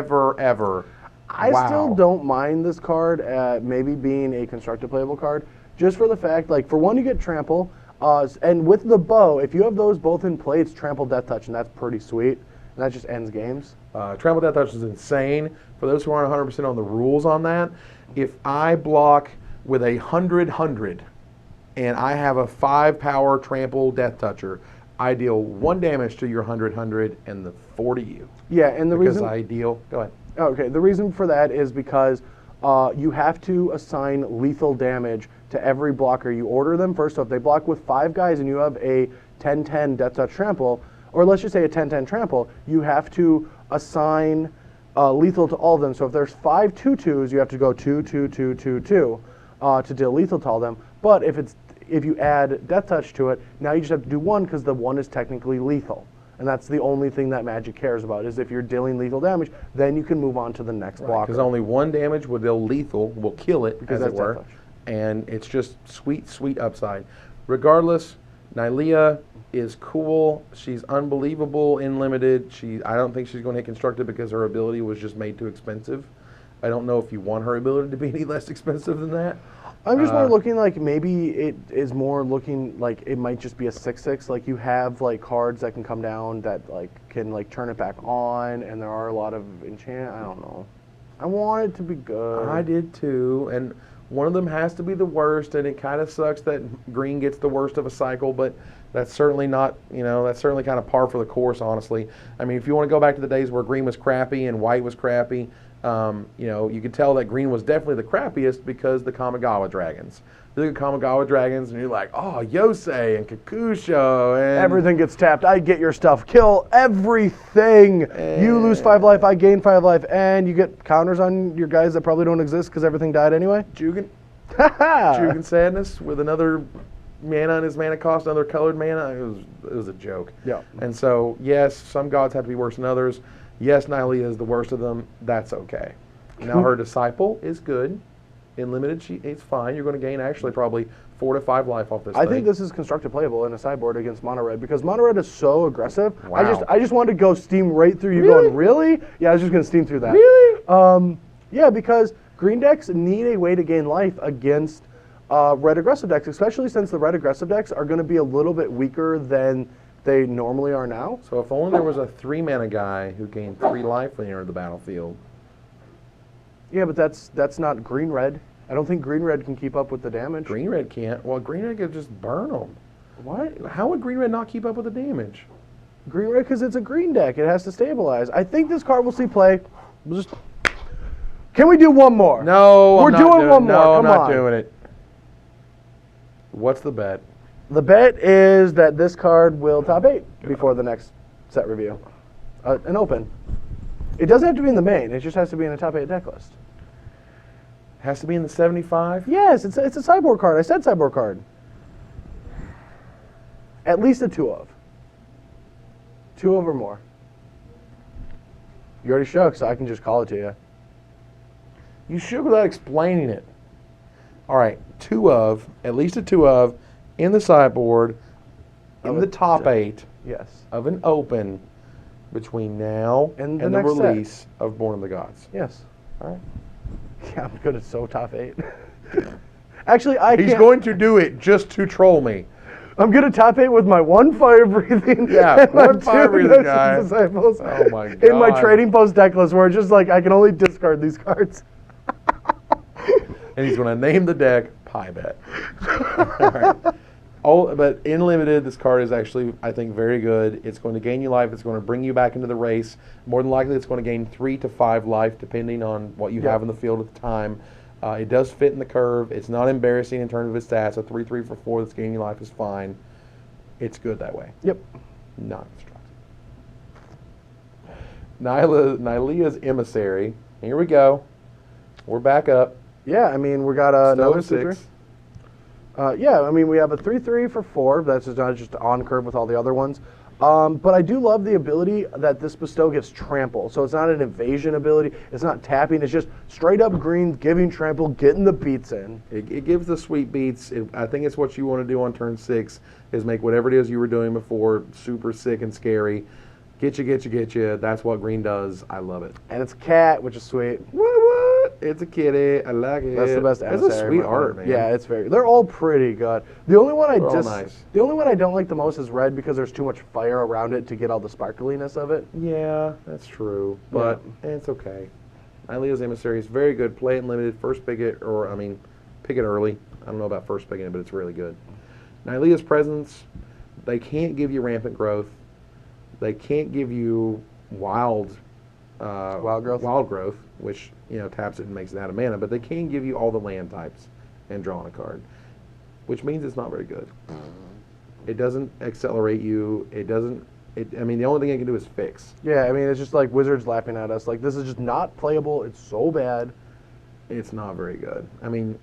ever. I Wow. still don't mind this card maybe being a constructed playable card, just for the fact, like, for one, you get trample, and with the bow, if you have those both in play, it's trample, death touch, and that's pretty sweet, and that just ends games. Trample Death Touch is insane. For those who aren't 100% on the rules on that, if I block with a 100 and I have a 5-power Trample Death Toucher, I deal 1 damage to your 100 and the 4 to you. Yeah, and the Because reason... I deal... Go ahead. Okay, the reason for that is because you have to assign lethal damage to every blocker you order them first. So if they block with 5 guys and you have a 10-10 Death Touch Trample, or let's just say a 10-10 Trample, you have to assign lethal to all of them. So if there's 5 2/2s, you have to go 2-2-2-2-2 to deal lethal to all of them. But if you add Death Touch to it, now you just have to do 1 because the 1 is technically lethal. And that's the only thing that Magic cares about, is if you're dealing lethal damage, then you can move on to the next blocker. Because only 1 damage will deal lethal, will kill it, Because as it that's were. Death Touch. And it's just sweet, sweet upside. Regardless, Nylea is cool. She's unbelievable in limited. I don't think she's going to hit constructed because her ability was just made too expensive. I don't know if you want her ability to be any less expensive than that. I'm just more looking like maybe it is more looking like it might just be a 6/6. Like you have like cards that can come down that like can like turn it back on, and there are a lot of enchant. I don't know. I want it to be good. I did too, and one of them has to be the worst, and it kind of sucks that green gets the worst of a cycle, but that's certainly not, that's certainly kind of par for the course, honestly. I mean, if you want to go back to the days where green was crappy and white was crappy, You could tell that green was definitely the crappiest because the Kamigawa dragons. You look at Kamigawa dragons and you're like, oh, Yosei and Kakusho and everything gets tapped. I get your stuff. Kill everything. You lose 5 life. I gain 5 life. And you get counters on your guys that probably don't exist because everything died anyway. Jugan Sadness with another mana in his mana cost, another colored mana. It was a joke. Yeah. And so, yes, some gods have to be worse than others. Yes, Nylea is the worst of them. That's okay. Now her disciple is good. In limited, it's fine. You're going to gain actually probably 4 to 5 life off this thing. I think this is constructive playable in a sideboard against mono red because mono red is so aggressive. Wow. I just wanted to go steam right through you. Really? Going, really? Yeah, I was just going to steam through that. Really? Yeah, because green decks need a way to gain life against red aggressive decks, especially since the red aggressive decks are going to be a little bit weaker than they normally are now. So if only there was a 3 mana guy who gained 3 life when he entered the battlefield. Yeah, but that's not green red. I don't think green red can keep up with the damage. Green red can't. Well, green red could just burn them. What? How would green red not keep up with the damage? Green red because it's a green deck. It has to stabilize. I think this card will see play. We'll just. Can we do one more? No, we're doing one more. No, Come I'm not on. doing it. What's the bet? The bet is that this card will top 8 before the next set review. An open. It doesn't have to be in the main. It just has to be in a top 8 deck list. Has to be in the 75? Yes, it's a sideboard card. I said sideboard card. At least a 2 of. 2 of or more. You already shook, so I can just call it to you. You should without explaining it. All right, 2 of, at least a 2 of, in the sideboard, in the top 8 Yes. of an open between now And and the the next set. release of Born of the Gods. Yes. All right. Yeah, I'm good at so top 8. Actually, He's can't. going to do it just to troll me. I'm good at top 8 with my 1 fire breathing. Yeah, and my 1 fire 2 breathing Gnosis guy. Disciples Oh my god. in my trading post deck list where it's just like I can only discard these cards. And he's going to name the deck Pie Bet. All right. But in limited, this card is actually, I think, very good. It's going to gain you life. It's going to bring you back into the race. More than likely, it's going to gain 3 to 5 life, depending on what you have in the field at the time. It does fit in the curve. It's not embarrassing in terms of its stats. A 3/3 for 4 that's gaining you life is fine. It's good that way. Yep. Not destructive. Nylea's Emissary. Here we go. We're back up. Yeah, I mean, we got another 6. Yeah, I mean, we have a 3/3 for 4. That's just not just on curve with all the other ones. But I do love the ability that this bestow gives trample. So it's not an evasion ability. It's not tapping. It's just straight up green, giving trample, getting the beats in. It gives the sweet beats. I think it's what you want to do on turn 6 is make whatever it is you were doing before super sick and scary. Get you. That's what green does. I love it. And it's a cat, which is sweet. What? It's a kitty. I like it. That's the best It's emissary. a sweet art, man. Yeah, it's very. They're all pretty good. The only one nice. the only one I don't like the most is red because there's too much fire around it to get all the sparkliness of it. Yeah, that's true. But it's okay. Nylea's Emissary is very good. Play it in limited. First pick it, pick it early. I don't know about first picking it, but it's really good. Nylea's Presence, they can't give you rampant growth. They can't give you wild growth, which taps it and makes it out of mana. But they can give you all the land types and drawing a card, which means it's not very good. It doesn't accelerate you. It doesn't. I mean, the only thing it can do is fix. Yeah, I mean, it's just like Wizards laughing at us. Like, this is just not playable. It's so bad. It's not very good. I mean,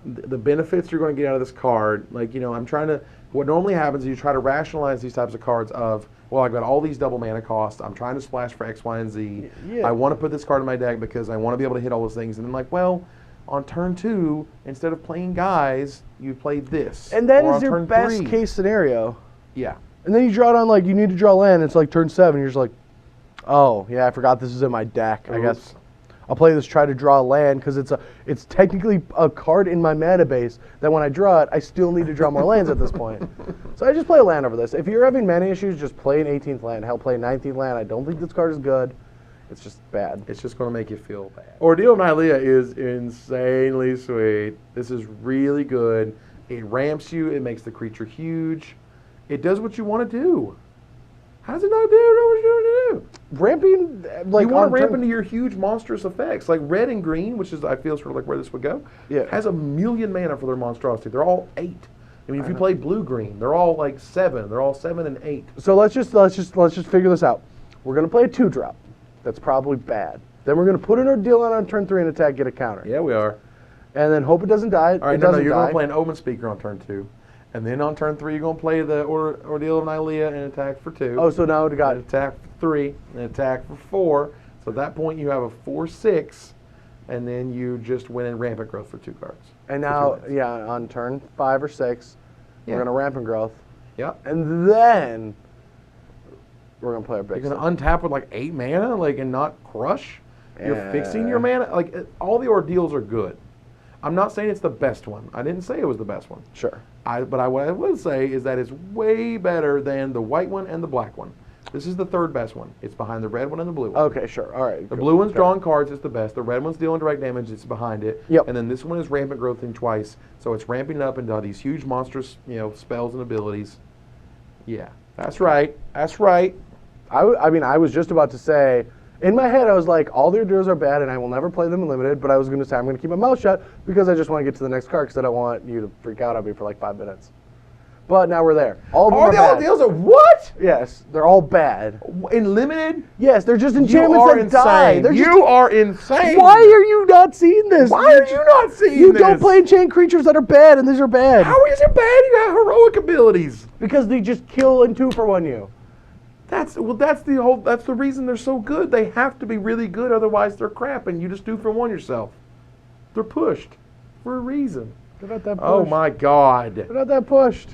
the benefits you're going to get out of this card, I'm trying to. What normally happens is you try to rationalize these types of cards of, well, I've got all these double mana costs. I'm trying to splash for X, Y, and Z. Yeah. I want to put this card in my deck because I want to be able to hit all those things. And then on turn 2, instead of playing guys, you play this. And that Or is on your turn best 3. case scenario. Yeah. And then you draw it on, you need to draw land. It's like turn 7. You're just like, oh, yeah, I forgot this is in my deck. I guess I'll play this, try to draw land, because it's technically a card in my mana base that when I draw it, I still need to draw more lands at this point. So I just play a land over this. If you're having mana issues, just play an 18th land. Hell, play a 19th land. I don't think this card is good. It's just bad. It's just going to make you feel bad. Ordeal Nylea is insanely sweet. This is really good. It ramps you. It makes the creature huge. It does what you want to do. How does it not do what you're doing to do? Ramping, like, you want on to ramp turn- into your huge monstrous effects. Like red and green, which is, I feel, sort of like where this would go, has 1,000,000 mana for their monstrosity. They're all 8. I mean, if you play blue-green, they're all like 7. They're all 7 and 8. So let's just figure this out. We're gonna play a 2-drop. That's probably bad. Then we're gonna put in our deal on turn 3 and attack, get a counter. Yeah, we are. And then hope it doesn't die. All right, it doesn't you're die. going to play an Omen Speaker on turn 2. And then on turn 3, you're going to play the Ordeal of Nylea and attack for 2. Oh, so now we got attack for 3 and attack for 4. So at that point, you have a 4/6, and then you just win in Rampant Growth for 2 cards. And now, on turn 5 or 6, we're gonna Rampant Growth. Yeah. And then we're gonna play our big. You're going to untap with like 8 mana, like, and not crush. You're fixing your mana. Like, all the ordeals are good. I'm not saying it's the best one. I didn't say it was the best one. Sure. What I would say is that it's way better than the white one and the black one. This is the third best one. It's behind the red one and the blue one. Okay, sure. All right. The blue one's drawing cards. It's the best. The red one's dealing direct damage. It's behind it. Yep. And then this one is rampant growthing twice. So it's ramping up into these huge monstrous, spells and abilities. Yeah, that's right. That's right. I mean, I was just about to say, in my head, I was like, all their duos are bad, and I will never play them in limited. But I was going to say I'm going to keep my mouth shut because I just want to get to the next card because I don't want you to freak out on me for like 5 minutes. But now we're there. All of them are the bad. deals are what? Yes, they're all bad. In limited? Yes, they're just enchantments that die. You are insane. Why are you not seeing this? Why are you not seeing this? You don't play enchant creatures that are bad, and these are bad. How is it bad? You got heroic abilities. Because they just kill and 2-for-1 you. That's the reason they're so good. They have to be really good, otherwise they're crap, and you just 2-for-1 yourself. They're pushed for a reason. They're not that pushed. Oh my God. They're not that pushed.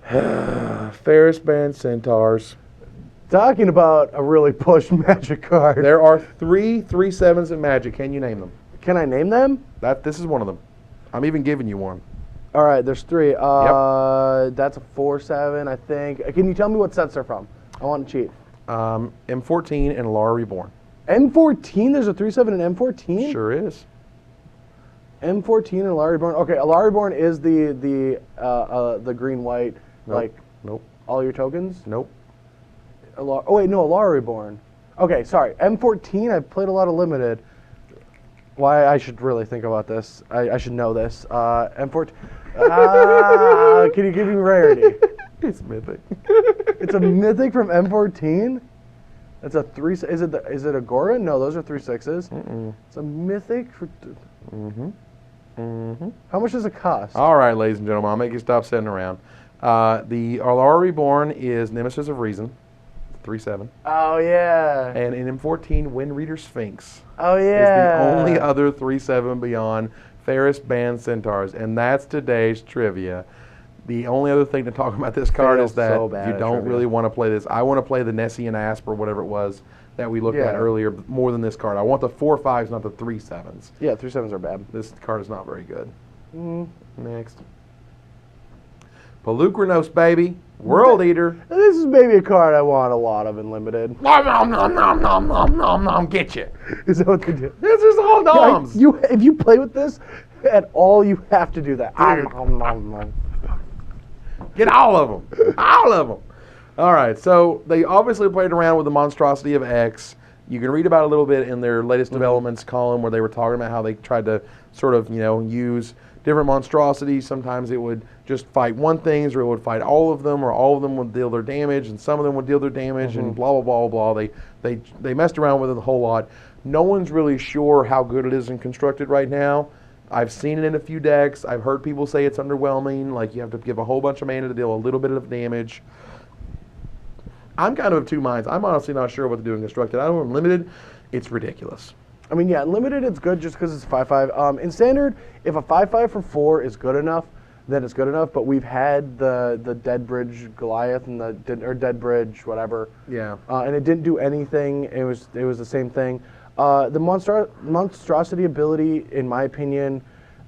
Ferris Band Centaurs. Talking about a really pushed Magic card. There are 3 3/7s in Magic. Can you name them? Can I name them? This is one of them. I'm even giving you one. All right, there's 3. That's a 4/7, I think. Can you tell me what sets they're from? I want to cheat. M14 and Alara Reborn. M14? There's a 3/7 in M14? Sure is. M14 and Alara Reborn. Okay, Alara Reborn is the green-white, Nope. all your tokens? Nope. Alara Reborn. Okay, sorry. M14, I've played a lot of limited. Why, I should really think about this. I should know this. M14. Can you give me rarity? It's mythic. It's a mythic from M14? That's a 3. Is it a Goran? No, those are 3/6s. It's a mythic for. How much does it cost? All right, ladies and gentlemen, I'll make you stop sitting around. The Alara Reborn is Nemesis of Reason, 3/7. Oh yeah. And in M14, Wind Reader Sphinx. Oh yeah. Is the only other 3/7 beyond Ferris Band Centaurs, and that's today's trivia. The only other thing to talk about this card is that you don't really want to play this. I want to play the Nessie and Asp or whatever it was that we looked at earlier more than this card. I want the 4/5s, not the 3/7s. Yeah, 3/7s are bad. This card is not very good. Next. Pelucranos, baby. World Eater. This is maybe a card I want a lot of in limited. Nom, nom, nom, nom, nom, nom, nom, nom, get you. Is that what they do? This is all noms. If you play with this at all, you have to do that. Nom, nom, nom. Get all of them. All of them. All right, so they obviously played around with the monstrosity of X. You can read about it a little bit in their latest developments column where they were talking about how they tried to sort of, use different monstrosities. Sometimes it would just fight one thing, or it would fight all of them, or all of them would deal their damage, and some of them would deal their damage, and blah, blah, blah, blah. They messed around with it a whole lot. No one's really sure how good it is in constructed right now. I've seen it in a few decks. I've heard people say it's underwhelming, like you have to give a whole bunch of mana to deal a little bit of damage. I'm kind of of two minds. I'm honestly not sure what to do in constructed. I know in limited, it's ridiculous. I mean, yeah, in limited it's good just because it's 5/5. In standard, if a 5/5 for 4 is good enough, then it's good enough. But we've had the Dead Bridge Goliath and or Dead Bridge whatever. Yeah. And it didn't do anything. It was the same thing. The monstrosity ability, in my opinion,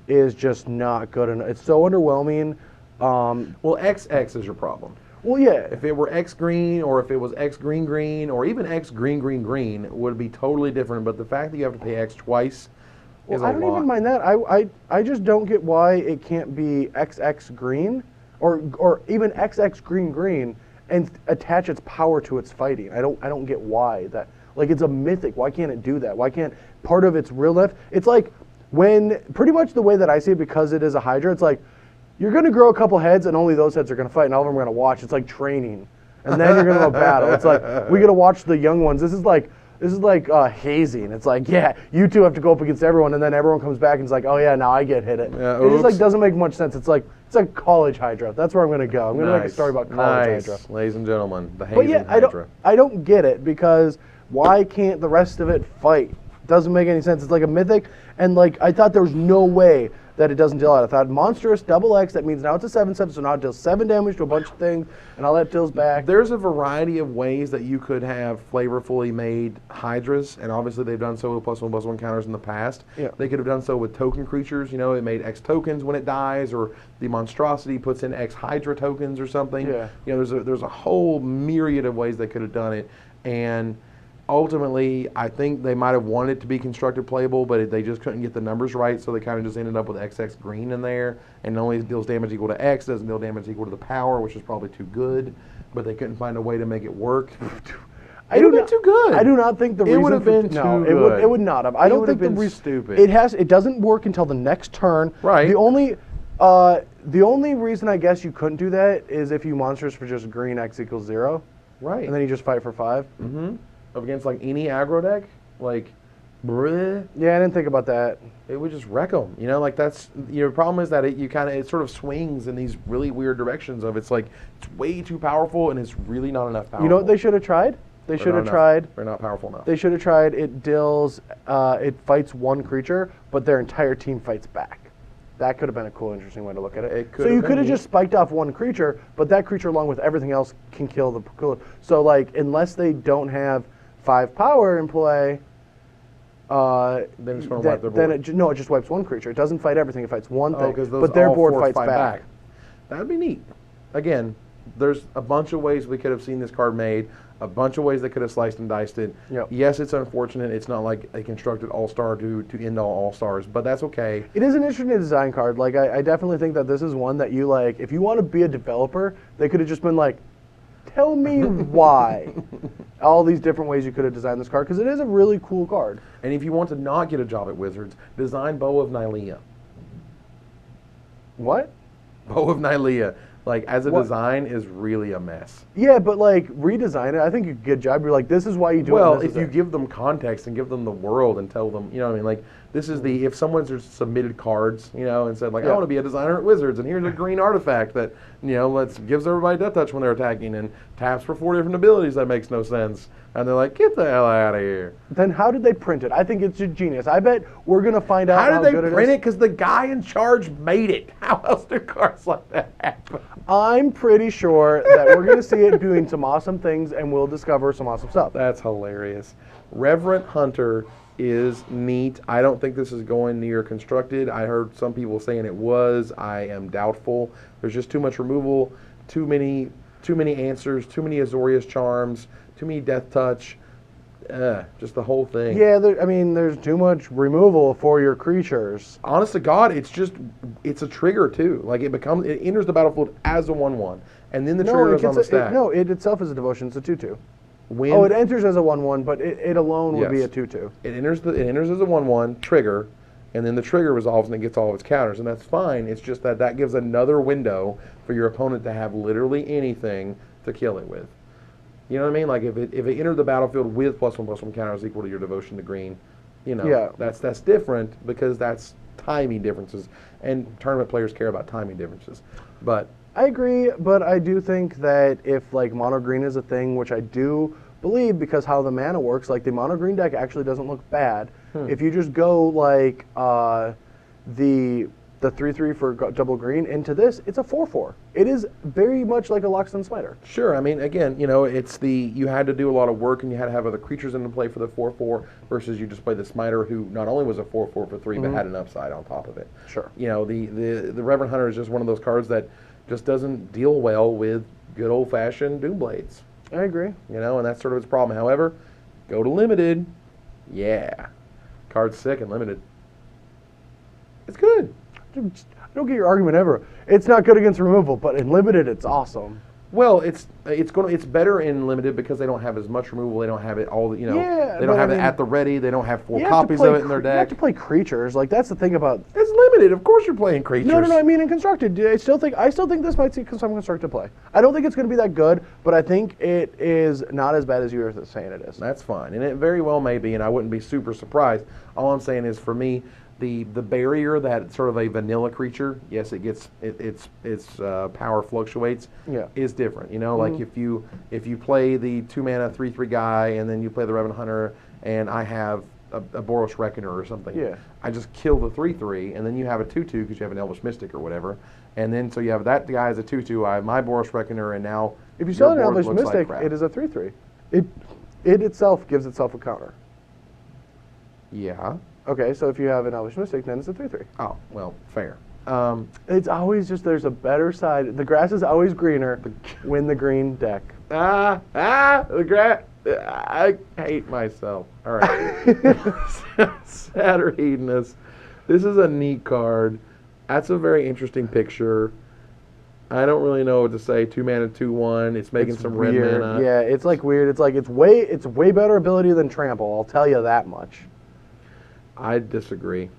is just not good enough. It's so underwhelming. Well, XX is your problem. Well, yeah. If it were X green, or if it was X green green, or even X green green green, it would be totally different. But the fact that you have to pay X twice is a lot. I don't even mind that. I just don't get why it can't be XX green, or even XX green green, and attach its power to its fighting. I don't get why that. Like, it's a mythic. Why can't it do that? Why can't part of its real life? It's like when, pretty much the way that I see it, because it is a Hydra, it's like you're going to grow a couple heads and only those heads are going to fight and all of them are going to watch. It's like training. And then you're going to have a battle. It's like, we got to watch the young ones. This is like hazing. It's like, yeah, you two have to go up against everyone, and then everyone comes back and it's like, oh yeah, now I get hit it. Yeah, it just like doesn't make much sense. It's like college Hydra. That's where I'm going to go. I'm going to make a story about college Hydra. Ladies and gentlemen, the hazing Hydra. I don't get it, because why can't the rest of it fight? Doesn't make any sense. It's like a mythic, and like I thought there was no way that it doesn't deal out. I thought monstrous double X, that means now it's a 7/7, so now it deals 7 damage to a bunch of things, and all that deals back. There's a variety of ways that you could have flavorfully made Hydras, and obviously they've done so with +1/+1 counters in the past. Yeah. They could have done so with token creatures. You know, it made X tokens when it dies, or the monstrosity puts in X Hydra tokens or something. Yeah. You know, there's a whole myriad of ways they could have done it, and ultimately, I think they might have wanted it to be constructed playable, but they just couldn't get the numbers right, so they kind of just ended up with XX green in there, and only deals damage equal to X, doesn't deal damage equal to the power, which is probably too good, but they couldn't find a way to make it work. It would have been too good. I do not think the reason it would have been too good. It would not have. I don't think the reason stupid. It doesn't work until the next turn. Right. The only reason I guess you couldn't do that is if you monsters for just green X equals 0. Right. And then you just fight for 5. Mm-hmm. Against like any aggro deck, like, bruh. Yeah, I didn't think about that. It would just wreck them. You know, like that's your problem is that it sort of swings in these really weird directions of it's like it's way too powerful and it's really not enough powerful. You know what they should have tried? They should have tried. They're not powerful enough. They should have tried. It deals. It fights one creature, but their entire team fights back. That could have been a cool, interesting way to look at it. So you could have just spiked off one creature, but that creature, along with everything else, can kill the cool. So like, unless they don't have 5 power in play, then it's going to wipe their board. It just wipes one creature. It doesn't fight everything. It fights one thing, but their board fights back. That would be neat. Again, there's a bunch of ways we could have seen this card made. A bunch of ways they could have sliced and diced it. Yep. Yes, it's unfortunate. It's not like a constructed all-star to end all all-stars, but that's okay. It is an interesting design card. Like I definitely think that this is one that you like. If you want to be a developer, they could have just been like, tell me why. All these different ways you could have designed this card, because it is a really cool card. And if you want to not get a job at Wizards, design Bow of Nylea. What? Bow of Nylea. Like, as a design, is really a mess. Yeah, but, like, redesign it. I think you get a good job. You're like, this is why you do it. Well, if you give them context and give them the world and tell them, you know what I mean? Like, this is the, if someone's just submitted cards, you know, and said, like, I want to be a designer at Wizards, and here's a green artifact that, you know, gives everybody Death Touch when they're attacking, and taps for 4 different abilities, that makes no sense. And they're like, get the hell out of here. Then how did they print it? I think it's a genius. I bet we're going to find out how did they print it? Because the guy in charge made it. How else do cards like that happen? I'm pretty sure that we're going to see it doing some awesome things, and we'll discover some awesome stuff. That's hilarious. Reverend Hunter is neat. I don't think this is going near constructed. I heard some people saying it was. I am doubtful. There's just too much removal, too many answers, too many Azorius charms, too many Death Touch, just the whole thing. Yeah, there's too much removal for your creatures. Honest to God, it's a trigger too. Like it enters the battlefield as a 1/1, and then the trigger goes on the stack. It itself is a devotion. It's a 2/2. When it enters as a 1/1, but it alone would be a 2/2. It enters as a 1/1 trigger, and then the trigger resolves and it gets all of its counters, and that's fine. It's just that gives another window for your opponent to have literally anything to kill it with. You know what I mean? Like if it entered the battlefield with +1/+1 counters equal to your devotion to green, you know, that's different because that's timing differences, and tournament players care about timing differences. But I agree, but I do think that if like mono green is a thing, which I do believe because how the mana works, like the mono green deck actually doesn't look bad. If you just go like the 3/3 for double green into this, it's a 4/4. It is very much like a Lockstone Smiter. Sure, I mean, again, you know, you had to do a lot of work and you had to have other creatures into play for the 4/4 versus you just play the Smiter, who not only was a 4/4 for 3, but had an upside on top of it. Sure. You know, the Reverend Hunter is just one of those cards that just doesn't deal well with good old-fashioned Doomblades. I agree. You know, and that's sort of its problem. However, go to Limited, yeah. Card's sick and Limited. It's good. I don't get your argument ever. It's not good against removal, but in Limited, it's awesome. Well, it's better in limited because they don't have as much removal. They don't have it all. You know, Yeah, they don't but have I it mean, at the ready. They don't have 4 you have to copies play of it in their You have deck. to play creatures. Like that's the thing about. It's limited. Of course, you're playing creatures. No. I mean, in constructed, I still think this might see some constructed play. I don't think it's going to be that good, but I think it is not as bad as you were saying it is. That's fine, and it very well may be, and I wouldn't be super surprised. All I'm saying is, for me, the barrier that sort of a vanilla creature, yes, its power fluctuates, is different. You know, like if you play the 2-mana 3/3 guy, and then you play the Revenant Hunter, and I have a Boros Reckoner or something. Yeah. I just kill the 3/3, and then you have a 2/2 because you have an Elvish Mystic or whatever, and then so you have that guy as a 2/2. I have my Boros Reckoner, and now if you sell an your board Elvish looks Mystic, like crap. it is a 3/3. It itself gives itself a counter. Yeah. Okay, so if you have an Elvish Mystic, then it's a 3/3. Oh, well, fair. It's always just there's a better side. The grass is always greener when the green deck. The grass. I hate myself. All right. Satyr Hedonist. This is a neat card. That's a very interesting picture. I don't really know what to say. 2 mana, 2/1. It's making some weird. red mana. Yeah, it's like weird. It's like it's way better ability than Trample. I'll tell you that much. I disagree.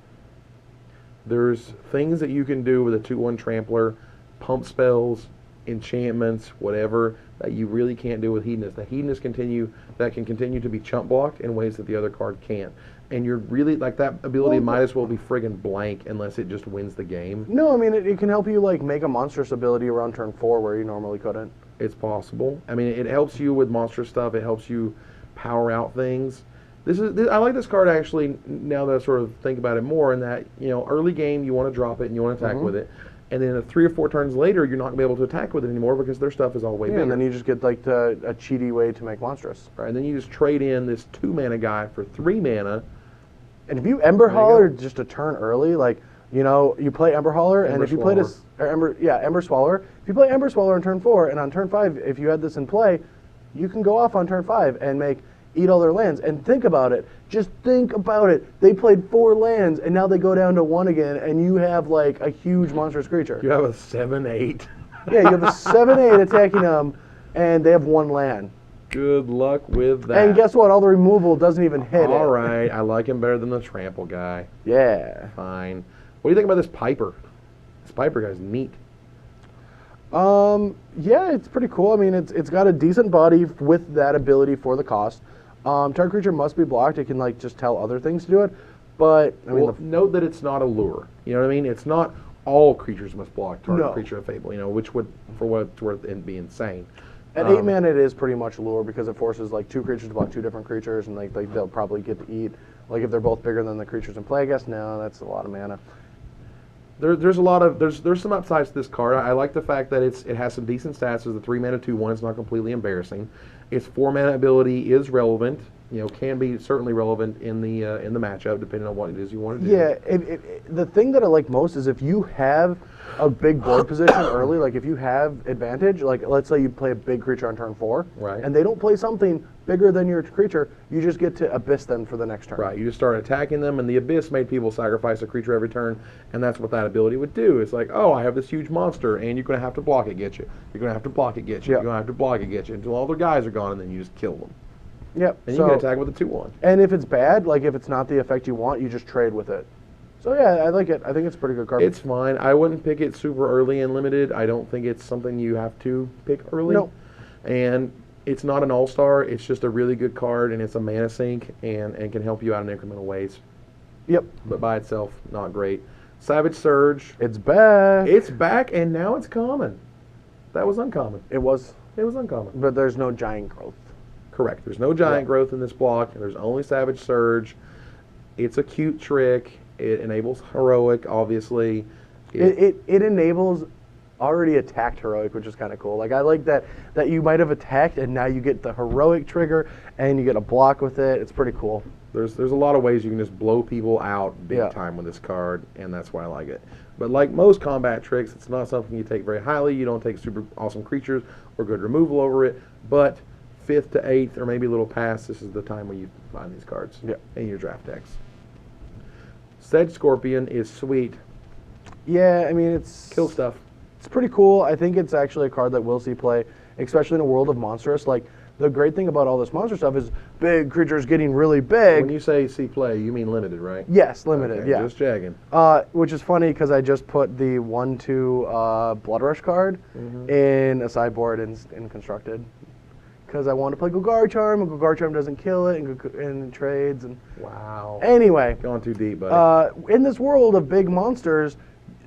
There's things that you can do with a 2/1 Trampler, pump spells, enchantments, whatever, that you really can't do with Hedonist. The Hedonist can continue to be chump blocked in ways that the other card can't. And you're really, like, that ability might as well be friggin' blank unless it just wins the game. No, I mean, it can help you, like, make a monstrous ability around turn 4 where you normally couldn't. It's possible. I mean, it helps you with monstrous stuff. It helps you power out things. I like this card, actually, now that I sort of think about it more, in that, you know, early game you want to drop it and you want to attack with it. And then 3 or 4 turns later, you're not going to be able to attack with it anymore because their stuff is all way bigger. And then you just get, like, a cheaty way to make monstrous. Right, and then you just trade in this 2-mana guy for 3 mana. And if you Ember Hauler just a turn early, like, you know, you play Ember Hauler, and if you play this, Ember Swallower. If you play Ember Swallower on turn 4, and on turn 5, if you had this in play, you can go off on turn 5 and eat all their lands. And think about it. Just think about it. They played 4 lands, and now they go down to 1 again, and you have, like, a huge monstrous creature. You have a 7/8. Yeah, you have a 7/8 attacking them, and they have 1 land. Good luck with that. And guess what? All the removal doesn't even hit it. All right, I like him better than the Trample guy. Yeah. Fine. What do you think about this Piper? This Piper guy's neat. Yeah, it's pretty cool. I mean, it's got a decent body with that ability for the cost. Target creature must be blocked. It can, like, just tell other things to do it. But I mean, note that it's not a lure. You know what I mean? It's not all creatures must block target creature of Fable. You know, which would, for what it's worth, be insane. At 8 mana, it is pretty much lure because it forces, like, 2 creatures to block 2 different creatures, and like they'll probably get to eat. Like, if they're both bigger than the creatures in play, I guess. No, that's a lot of mana. There's a lot of there's some upsides to this card. I like the fact that it has some decent stats as a 3 mana 2/1. It's not completely embarrassing. Its 4 mana ability is relevant. You know, can be certainly relevant in the matchup depending on what it is you want to do. Yeah, the thing that I like most is if you have a big board position early, like if you have advantage, like let's say you play a big creature on turn 4, right, and they don't play something bigger than your creature, you just get to Abyss them for the next turn. Right, you just start attacking them, and the Abyss made people sacrifice a creature every turn, and that's what that ability would do. It's like, oh, I have this huge monster, and you're going to have to block it, get you. You're going to have to block it, get you. You're going to have to block it, get you, until all their guys are gone, and then you just kill them. Yep. And you can attack with a 2/1. And if it's bad, like if it's not the effect you want, you just trade with it. So yeah, I like it. I think it's a pretty good card. It's fine. I wouldn't pick it super early and limited. I don't think it's something you have to pick early. No. And it's not an all-star. It's just a really good card, and it's a mana sink, and can help you out in incremental ways. Yep. But by itself, not great. Savage Surge. It's back. It's back, and now it's common. That was uncommon. It was uncommon. But there's no giant growth. Correct. There's no giant growth in this block. There's only Savage Surge. It's a cute trick. It enables Heroic, obviously. It enables already attacked Heroic, which is kind of cool. Like, I like that you might have attacked, and now you get the Heroic trigger, and you get a block with it. It's pretty cool. There's a lot of ways you can just blow people out big time with this card, and that's why I like it. But like most combat tricks, it's not something you take very highly. You don't take super awesome creatures or good removal over it, but 5th to 8th, or maybe a little past, this is the time when you find these cards in your draft decks. Sedge Scorpion is sweet. Yeah, I mean, it's... Kill stuff. It's pretty cool. I think it's actually a card that we'll see play, especially in a world of monstrous. Like, the great thing about all this monster stuff is big creatures getting really big. When you say see play, you mean limited, right? Yes, limited, Okay, yeah. Just checking. Which is funny because I just put the 1/2 Blood Rush card in a sideboard in Constructed. Because I wanted to play Golgari Charm, and Golgari Charm doesn't kill it in trades. And Wow. anyway, Going too deep, buddy. in this world of big monsters,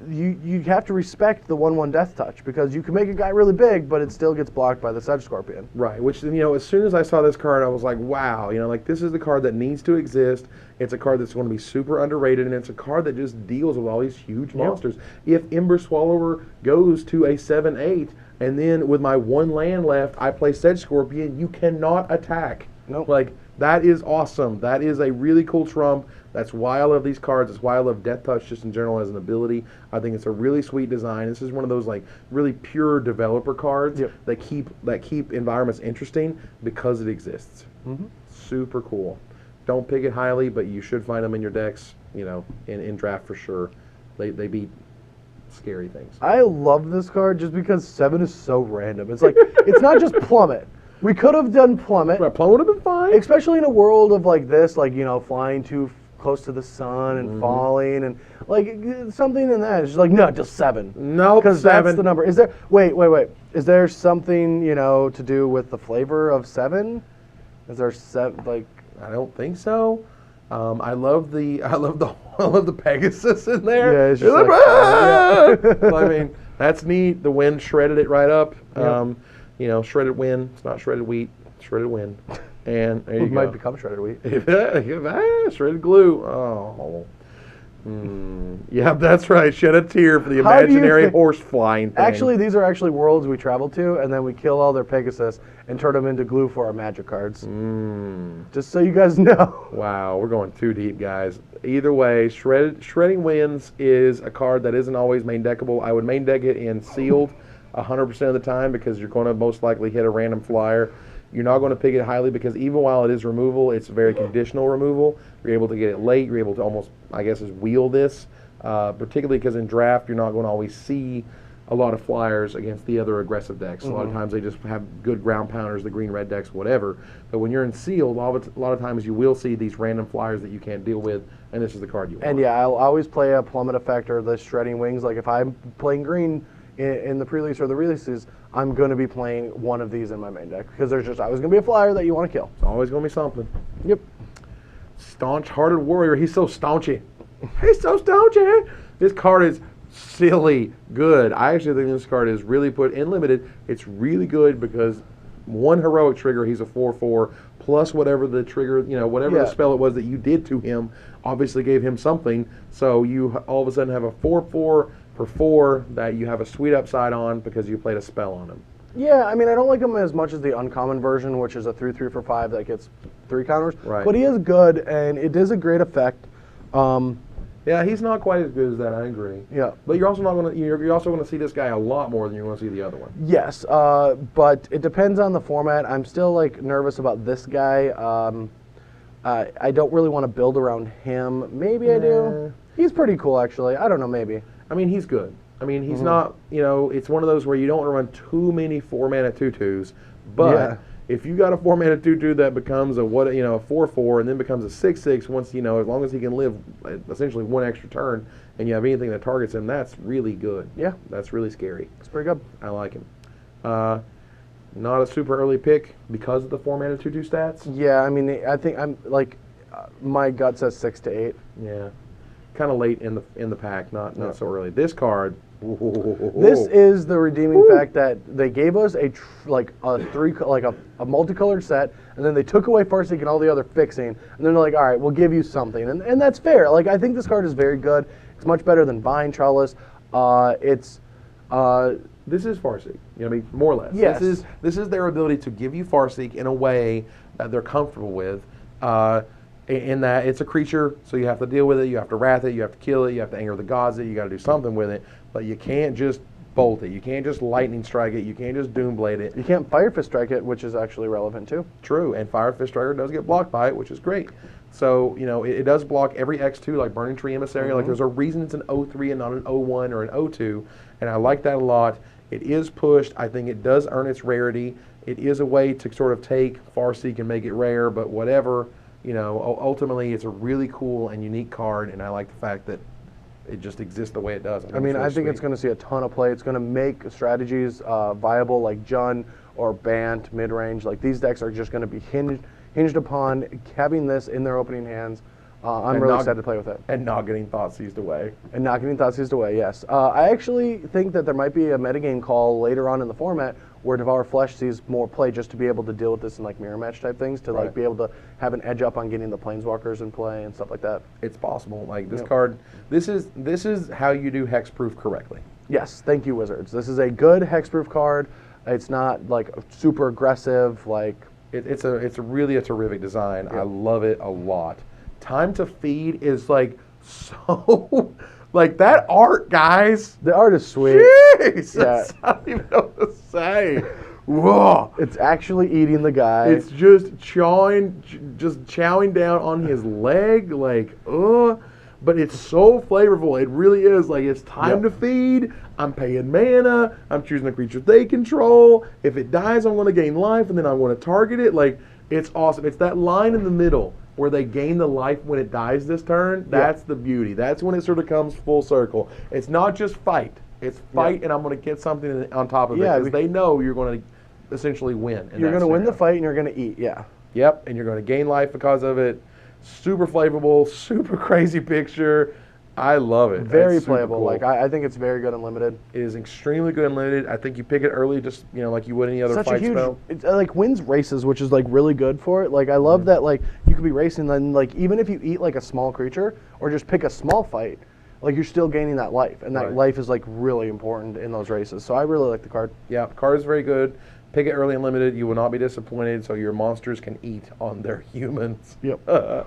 you have to respect the 1/1 Death Touch because you can make a guy really big, but it still gets blocked by the Sedge Scorpion. Right, which, as soon as I saw this card, I was like, wow, like this is the card that needs to exist. It's a card that's going to be super underrated, and it's a card that just deals with all these huge monsters. If Ember Swallower goes to a 7/8, and then with my 1 land left, I play Sedge Scorpion, you cannot attack. Nope. Like, that is awesome. That is a really cool trump. That's why I love these cards. That's why I love Death Touch just in general as an ability. I think it's a really sweet design. This is one of those like really pure developer cards that keep environments interesting because it exists. Super cool. Don't pick it highly, but you should find them in your decks, in draft for sure. They beat scary things. I love this card just because 7 is so random. It's like, it's not just Plummet. We could have done Plummet. Right, Plummet would have been fine. Especially in a world of like this, like, flying too close to the sun and falling and like something in that. It's just like, no, just 7. No, because that's the number. Is there? Wait. Is there something to do with the flavor of 7? Is there 7 like? I don't think so. I love the Pegasus in there. Yeah, it's just like, I mean, that's neat. The wind shredded it right up. Shredded wind. It's not shredded wheat. Shredded wind. And there you it go. might become shredded wheat. Shredded glue. Oh. Yeah, that's right. Shed a tear for the imaginary horse flying thing. Actually, these are actually worlds we travel to, and then we kill all their Pegasus and turn them into glue for our magic cards. Just so you guys know. Wow, we're going too deep, guys. Either way, Shredding Winds is a card that isn't always main deckable. I would main deck it in sealed 100% of the time because you're going to most likely hit a random flyer. You're not going to pick it highly because even while it is removal, it's very conditional removal. You're able to get it late. You're able to almost, I guess, wheel this, particularly because in draft, you're not going to always see a lot of flyers against the other aggressive decks. A lot of times they just have good ground pounders, the green-red decks, whatever. But when you're in sealed, a lot of times you will see these random flyers that you can't deal with, and this is the card you want. And yeah, I'll always play a Plummet effect or the Shredding Wings. Like if I'm playing green in the pre-release or the releases, I'm going to be playing one of these in my main deck because there's just always going to be a flyer that you want to kill. It's always going to be something. Yep. Staunch-hearted warrior. He's so staunchy. He's so staunchy. This card is silly good. I actually think this card is really put in limited. It's really good because one heroic trigger, he's a 4/4, plus whatever the trigger, whatever the spell it was that you did to him, obviously gave him something. So you all of a sudden have a 4/4 for 4 that you have a sweet upside on because you played a spell on him. Yeah, I mean, I don't like him as much as the uncommon version, which is a 3/3 for 5 that gets 3 counters. Right. But he is good, and it is a great effect. Yeah, he's not quite as good as that. I agree. Yeah. But you're also not going to. You're also going to see this guy a lot more than you're going to see the other one. Yes, but it depends on the format. I'm still nervous about this guy. I don't really want to build around him. Maybe I do. He's pretty cool, actually. I don't know. Maybe. I mean, he's good. I mean, he's not. It's one of those where you don't want to run too many 4-mana 2/2s. But if you got a 4-mana 2/2 that becomes a 4/4 and then becomes a 6/6, once as long as he can live essentially one extra turn, and you have anything that targets him, that's really good. Yeah, that's really scary. It's pretty good. I like him. Not a super early pick because of the 4-mana 2/2 stats. Yeah, I mean, I think I'm my gut says 6 to 8. Yeah, kind of late in the pack, not so early. This card. This is the redeeming fact that they gave us a multicolored set, and then they took away Farseek and all the other fixing, and then they're like, all right, we'll give you something, and that's fair. I think this card is very good. It's much better than Vine Trellis. This is Farseek. More or less. Yes. This is their ability to give you Farseek in a way that they're comfortable with. In that it's a creature, so you have to deal with it. You have to wrath it. You have to kill it. You have to anger the gods. You got to do something with it. But you can't just bolt it. You can't just lightning strike it. You can't just doom blade it. You can't Fire Fist strike it, which is actually relevant too. True, and Fire Fist Striker does get blocked by it, which is great. So, it does block every X2, like Burning Tree Emissary. Like, there's a reason it's an O3 and not an O1 or an O2, and I like that a lot. It is pushed. I think it does earn its rarity. It is a way to sort of take Farseek and make it rare, but whatever. Ultimately, it's a really cool and unique card, and I like the fact that it just exists the way it does. I think it's going to see a ton of play. It's going to make strategies viable, like Jund or Bant, mid-range. Like, these decks are just going to be hinged upon having this in their opening hands. I'm really excited to play with it. And not getting Thoughtseized away. Yes. I actually think that there might be a metagame call later on in the format where Devour Flesh sees more play just to be able to deal with this in like mirror match type things, to like be able to have an edge up on getting the Planeswalkers in play and stuff like that. It's possible. Like this card, this is how you do hexproof correctly. Yes, thank you, Wizards. This is a good hexproof card. It's not like super aggressive. Like it's really a terrific design. I love it a lot. Time to Feed is like so. Like, that art, guys. The art is sweet. Jeez, I don't even know what to say. Whoa. It's actually eating the guy. It's just chowing down on his leg, like, but it's so flavorful. It really is. Like, it's time to feed. I'm paying mana. I'm choosing a creature they control. If it dies, I'm going to gain life, and then I want to target it. Like, it's awesome. It's that line in the middle where they gain the life when it dies this turn. That's the beauty. That's when it sort of comes full circle. It's not just fight. It's fight, and I'm going to get something on top of it, because they know you're going to essentially win. You're going to win the fight, and you're going to eat, Yep, and you're going to gain life because of it. Super flavorful, super crazy picture. I love it. Very playable. Cool. Like I think it's very good and limited. It is extremely good and limited. I think you pick it early, just like you would any other fight spell. It like wins races, which is like really good for it. Like I love that like you could be racing, then like even if you eat like a small creature or just pick a small fight, like you're still gaining that life, and that life is like really important in those races. So I really like the card. Yeah, the card is very good. Pick it early and limited. You will not be disappointed. So your monsters can eat on their humans. Yep.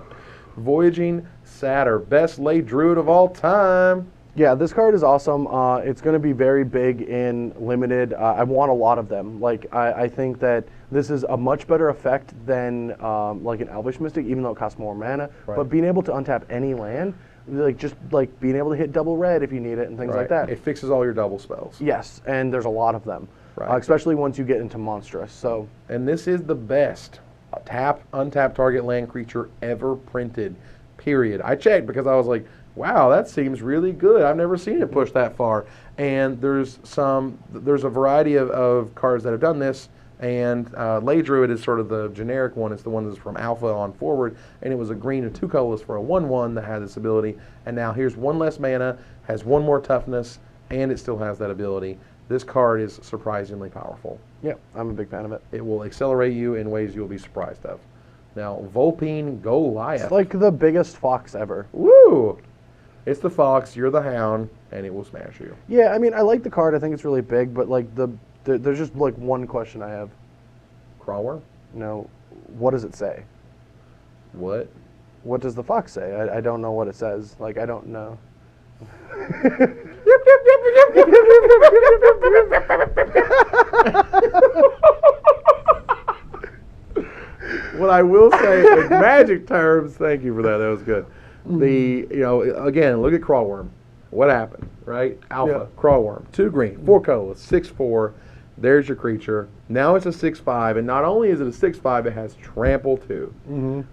Voyaging Satyr, best late druid of all time. Yeah, this card is awesome. It's going to be very big in limited. I want a lot of them. Like I think that this is a much better effect than like an Elvish Mystic, even though it costs more mana. But being able to untap any land, like just like being able to hit double red if you need it and things like that. It fixes all your double spells. Yes, and there's a lot of them, especially once you get into monstrous. So, and this is the best untap target land creature ever printed, period. I checked because I was like, wow, that seems really good. I've never seen it push that far. And there's a variety of cards that have done this, and Ley Druid is sort of the generic one. It's the one that's from Alpha on forward, and it was a green and 2 colorless for a 1/1 that had this ability. And now here's 1 less mana, has 1 more toughness, and it still has that ability. This card is surprisingly powerful. Yeah, I'm a big fan of it. It will accelerate you in ways you'll be surprised of. Now, Vulpine Goliath. It's like the biggest fox ever. Woo! It's the fox, you're the hound, and it will smash you. Yeah, I mean, I like the card. I think it's really big, but like there's just like one question I have. Crawler? No. What does it say? What? What does the fox say? I don't know what it says. Like, I don't know. What I will say in magic terms, thank you for that. That was good. Again, look at Crawworm. What happened, right? Alpha, Crawworm, 2 green, 4 colorless, 6/4. There's your creature. Now it's a 6/5, and not only is it a 6/5, it has trample too.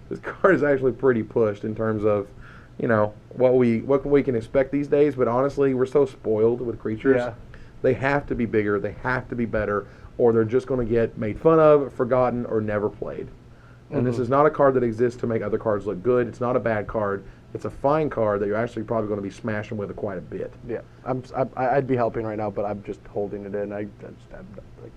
This card is actually pretty pushed in terms of, what we can expect these days. But honestly, we're so spoiled with creatures. Yeah. They have to be bigger. They have to be better, or they're just going to get made fun of, forgotten, or never played. And this is not a card that exists to make other cards look good. It's not a bad card. It's a fine card that you're actually probably going to be smashing with quite a bit. Yeah, I'd be helping right now, but I'm just holding it in. I just like.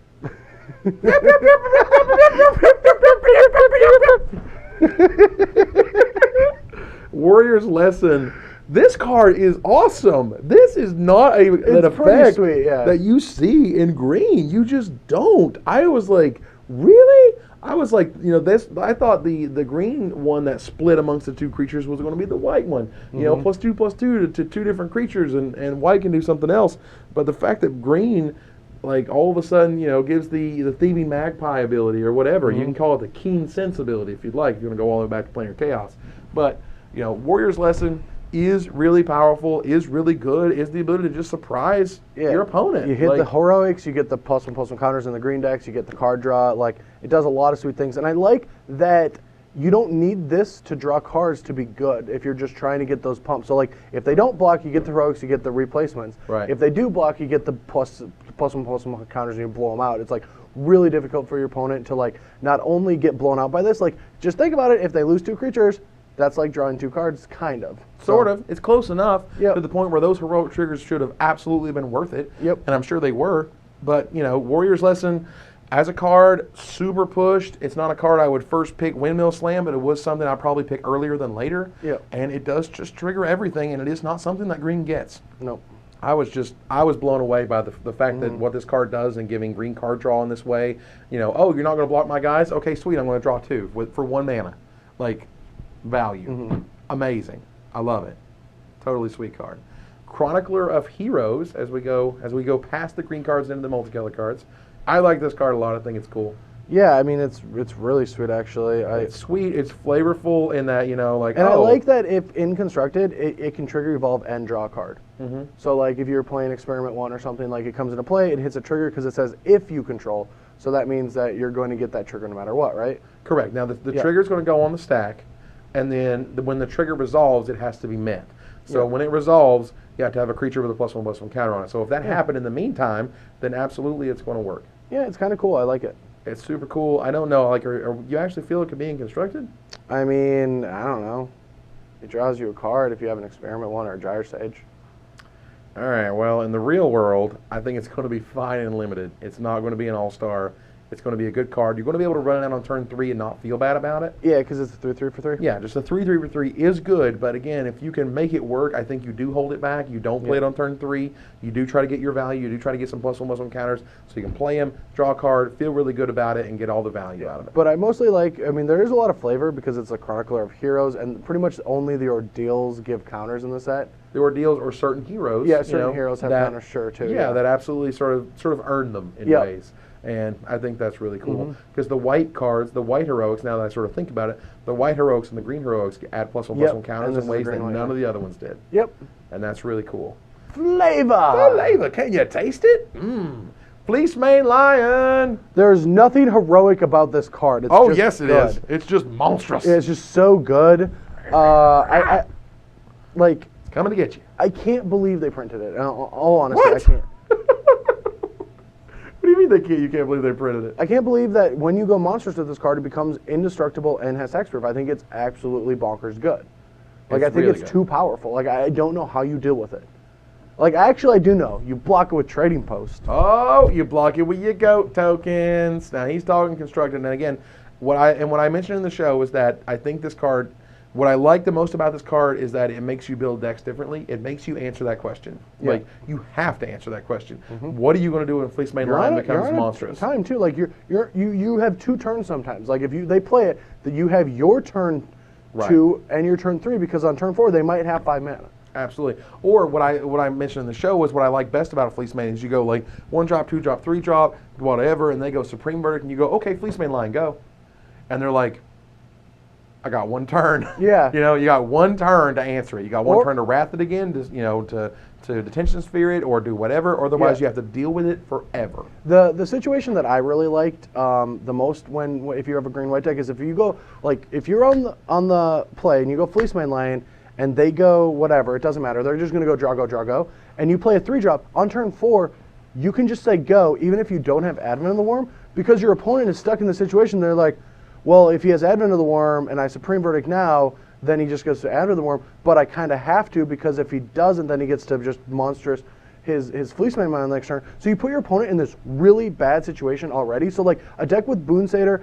Warrior's Lesson. This card is awesome. This is not an effect that you see in green. You just don't. I was like, really? I was like, this. I thought the green one that split amongst the two creatures was going to be the white one. +2/+2 to two different creatures, and white can do something else. But the fact that green, like all of a sudden, gives the thieving magpie ability or whatever. You can call it the keen sense ability if you'd like. If you want to go all the way back to Planar Chaos, but Warrior's Lesson is really powerful, is really good, is the ability to just surprise your opponent. You hit the heroics, you get the +1/+1 counters in the green decks, you get the card draw. Like, it does a lot of sweet things. And I like that you don't need this to draw cards to be good if you're just trying to get those pumps. So, like, if they don't block, you get the heroics, you get the replacements. Right. If they do block, you get the +1/+1 counters and you blow them out. It's, like, really difficult for your opponent to, like, not only get blown out by this, like, just think about it. If they lose 2 creatures, that's like drawing 2 cards, kind of. Sort of. It's close enough to the point where those heroic triggers should have absolutely been worth it. Yep. And I'm sure they were. But, Warrior's Lesson, as a card, super pushed. It's not a card I would first pick Windmill Slam, but it was something I'd probably pick earlier than later. Yep. And it does just trigger everything, and it is not something that green gets. Nope. I was blown away by the fact that what this card does and giving green card draw in this way. Oh, you're not going to block my guys? Okay, sweet, I'm going to draw 2 for 1 mana. Like, value. Amazing. I love it. Totally sweet card. Chronicler of Heroes, as we go past the green cards into the multicolor cards. I like this card a lot. I think it's cool. Yeah, I mean, it's really sweet, actually. It's sweet. It's flavorful in that, I like that if in constructed, it can trigger evolve and draw a card. So, like, if you're playing Experiment 1 or something, like, it comes into play, it hits a trigger because it says if you control. So that means that you're going to get that trigger no matter what, right? Correct. Now, the trigger's going to go on the stack, and then when the trigger resolves, it has to be met. So when it resolves, you have to have a creature with a +1/+1 counter on it. So if that happened in the meantime, then absolutely it's going to work. Yeah, it's kind of cool. I like it. It's super cool. I don't know, like, are you actually feel it could be constructed? I mean, I don't know. It draws you a card if you have an Experiment 1 or a Gyre Sage. All right, well, in the real world, I think it's going to be fine and limited. It's not going to be an all-star. It's going to be a good card. You're going to be able to run it out on turn 3 and not feel bad about it. Yeah, because it's a 3/3 for 3. Yeah, just a 3/3 for 3 is good, but again, if you can make it work, I think you do hold it back. You don't play it on turn 3. You do try to get your value. You do try to get some +1/+1 counters so you can play them, draw a card, feel really good about it, and get all the value out of it. But I mostly like, I mean, there is a lot of flavor because it's a Chronicler of Heroes, and pretty much only the Ordeals give counters in the set. The Ordeals or certain heroes. Yeah, certain heroes have counters, sure, too. Yeah, that absolutely sort of earn them in ways. And I think that's really cool because the white cards, the white heroics, now that I sort of think about it, the white heroics and the green heroics add +1/+1 counters in ways that none of the other ones did. Yep. And that's really cool. Flavor! Flavor! Can you taste it? Fleece Mane Lion! There's nothing heroic about this card. It's just yes it good. is. It's just monstrous. It's just so good. I like. It's coming to get you. I can't believe they printed it. All honesty, What? I can't. What do you mean you can't believe they printed it? I can't believe that when you go monstrous with this card, it becomes indestructible and has hexproof. I think it's absolutely bonkers good. Like, I think really it's good. too powerful. Like, I don't know how you deal with it. Like, actually, I do know. You block it with Trading Post. Oh, you block it with your goat tokens. Now he's talking constructed. And again, what I mentioned in the show is that I think this card, what I like the most about this card is that it makes you build decks differently. It makes you answer that question. Yeah. Like, you have to answer that question. What are you going to do when Fleece Mane Lion becomes monstrous? Time too. Like, you have 2 turns sometimes. Like, if they play it, that you have your turn 2 and your turn 3 because on turn 4 they might have 5 mana. Absolutely. Or what I mentioned in the show was what I like best about a Fleece Mane is you go like 1 drop, 2 drop, 3 drop, whatever, and they go Supreme Verdict, and you go, okay, Fleece Mane Lion, go. And they're like, I got 1 turn. Yeah. You got 1 turn to answer it. You got 1 turn to Wrath it again, to Detention Sphere it, or do whatever, or otherwise you have to deal with it forever. The situation that I really liked the most if you have a green-white deck is if you go, like, if you're on the play and you go Fleece Mane Lion, and they go whatever, it doesn't matter. They're just going to go draw, go. And you play a 3-drop. On turn 4, you can just say go, even if you don't have Advent of the Worm, because your opponent is stuck in the situation. They're like, well, if he has Advent of the Worm and I Supreme Verdict now, then he just goes to Advent of the Worm. But I kind of have to, because if he doesn't, then he gets to just monstrous his Fleece Mane Lion next turn. So you put your opponent in this really bad situation already. So, like, a deck with Boon Satyr,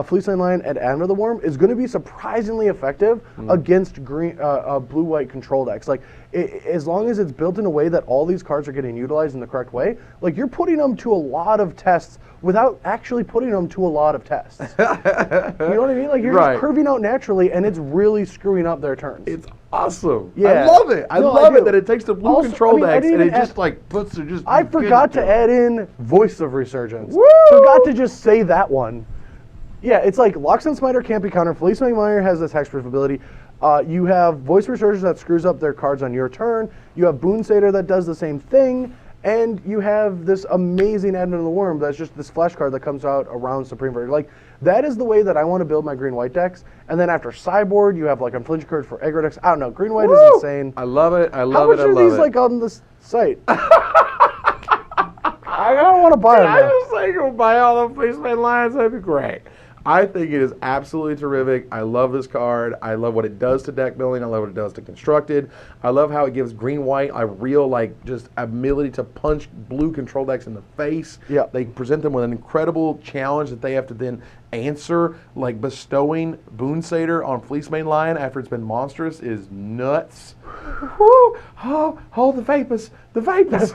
Fleece Mane Lion, and Advent of the Worm is going to be surprisingly effective against blue-white control decks. Like, as long as it's built in a way that all these cards are getting utilized in the correct way, like, you're putting them to a lot of tests without actually putting them to a lot of tests. You know what I mean? Like you're Right. just curving out naturally, and it's really screwing up their turns. It's awesome. Yeah. I love it. I No, love do. it that it takes the blue Also, control I mean, I decks didn't and it even just like puts it just. I gives forgot it to them. add in Voice of Resurgence. Woo! Forgot to just say that one. Yeah, it's like Loxodon Smiter can't be countered. Fleece Mire has this hexproof ability. You have Voice of Resurgence that screws up their cards on your turn. You have Boon Satyr that does the same thing. And you have this amazing Advent of the Worm that's just this flash card that comes out around Supreme Verdict. Like, that is the way that I want to build my green-white decks. And then after Sideboard, you have like unflinching cards for aggro decks. I don't know, green-white is insane. I love it. I How love much it. I are love these it. like on this site? I don't want to buy them. I now. just say go buy all the Policeman Lions. That'd be great. I think it is absolutely terrific. I love this card. I love what it does to deck building. I love what it does to constructed. I love how it gives green-white a real just ability to punch blue control decks in the face. Yep. They present them with an incredible challenge that they have to then answer, like bestowing Boon Satyr on Fleecemane Lion after it's been monstrous is nuts. Woo! Oh, the vapors. The vapors.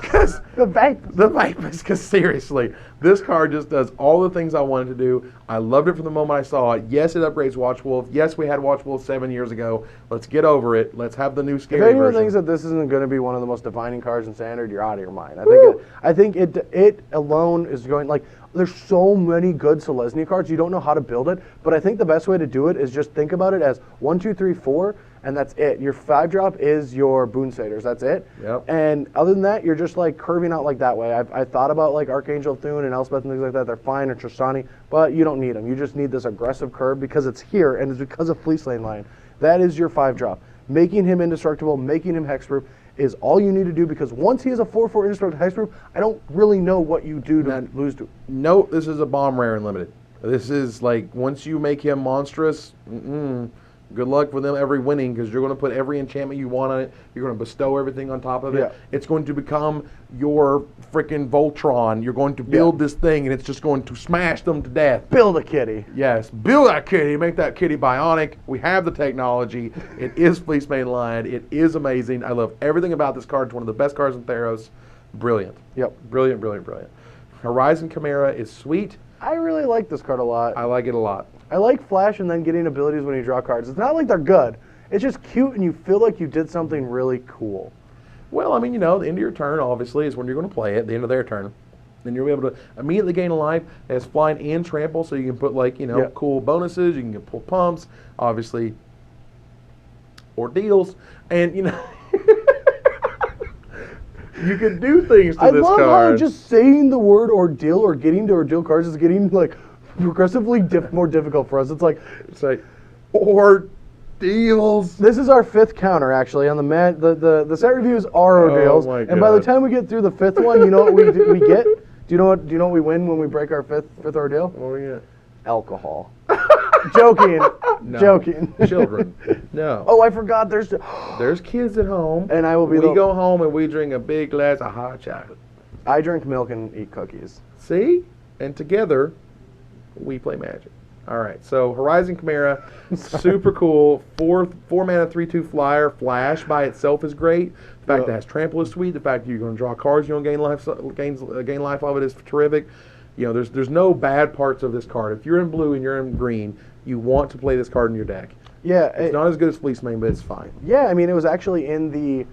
Because The vapors. the vapors, because seriously, this card just does all the things I wanted to do. I loved it from the moment I saw it. Yes, it upgrades Watchwolf. Yes, we had Watchwolf 7 years ago. Let's get over it. Let's have the new If scary anyone version. thinks that this isn't going to be one of the most defining cards in Standard, you're out of your mind. Woo! I think it alone is going, like, there's so many good Selesnya cards, you don't know how to build it, but I think the best way to do it is just think about it as 1, 2, 3, 4, and that's it. Your 5-drop is your Boon Satyrs, that's it. Yep. And other than that, you're just like curving out like that way. I thought about like Archangel Thune and Elspeth and things like that, they're fine, or Tristani, but you don't need them. You just need this aggressive curve because it's here, and it's because of Fleecemane Lion. That is your 5-drop. Making him indestructible, making him hexproof is all you need to do, because once he is a 4/4 indestructible hexproof, I don't really know what you do to lose to. No, this is a bomb rare and limited. This is like, once you make him monstrous, good luck with them every winning, because you're going to put every enchantment you want on it. You're going to bestow everything on top of it. Yeah. It's going to become your freaking Voltron. You're going to build this thing, and it's just going to smash them to death. Build a kitty. Yes, build that kitty. Make that kitty bionic. We have the technology. It is Fleecemane Lion. It is amazing. I love everything about this card. It's one of the best cards in Theros. Brilliant. Yep. Brilliant, brilliant, brilliant. Horizon Chimera is sweet. I really like this card a lot. I like it a lot. I like Flash and then getting abilities when you draw cards. It's not like they're good. It's just cute, and you feel like you did something really cool. Well, I mean, the end of your turn, obviously, is when you're going to play it, the end of their turn. Then you'll be able to immediately gain a life. It has flying and trample, so you can put, cool bonuses. You can get pull pumps, obviously, ordeals. And, you can do things to I this love card. how just saying the word ordeal or getting to ordeal cards is getting, like, progressively more difficult for us. It's like, ordeals. this is our 5th counter, actually, on the set reviews are ordeals. my And by the God. time we get through the 5th one, you know what we get? Do you know what we win when we break our fifth ordeal? Oh, yeah. Alcohol. Joking. No. Joking. Children. No. Oh, I forgot. There's kids at home. And I will be We go home and we drink a big glass of hot chocolate. I drink milk and eat cookies. See? And together, we play Magic. All right, so Horizon Chimera, super cool. 4 mana 3/2 flyer. Flash by itself is great. The fact that it has trample is sweet. The fact that you're going to draw cards, you don't gain life of it is terrific. There's no bad parts of this card. If you're in blue and you're in green, you want to play this card in your deck. Yeah, It's not as good as Fleecemane, but it's fine. Yeah, I mean, it was actually in the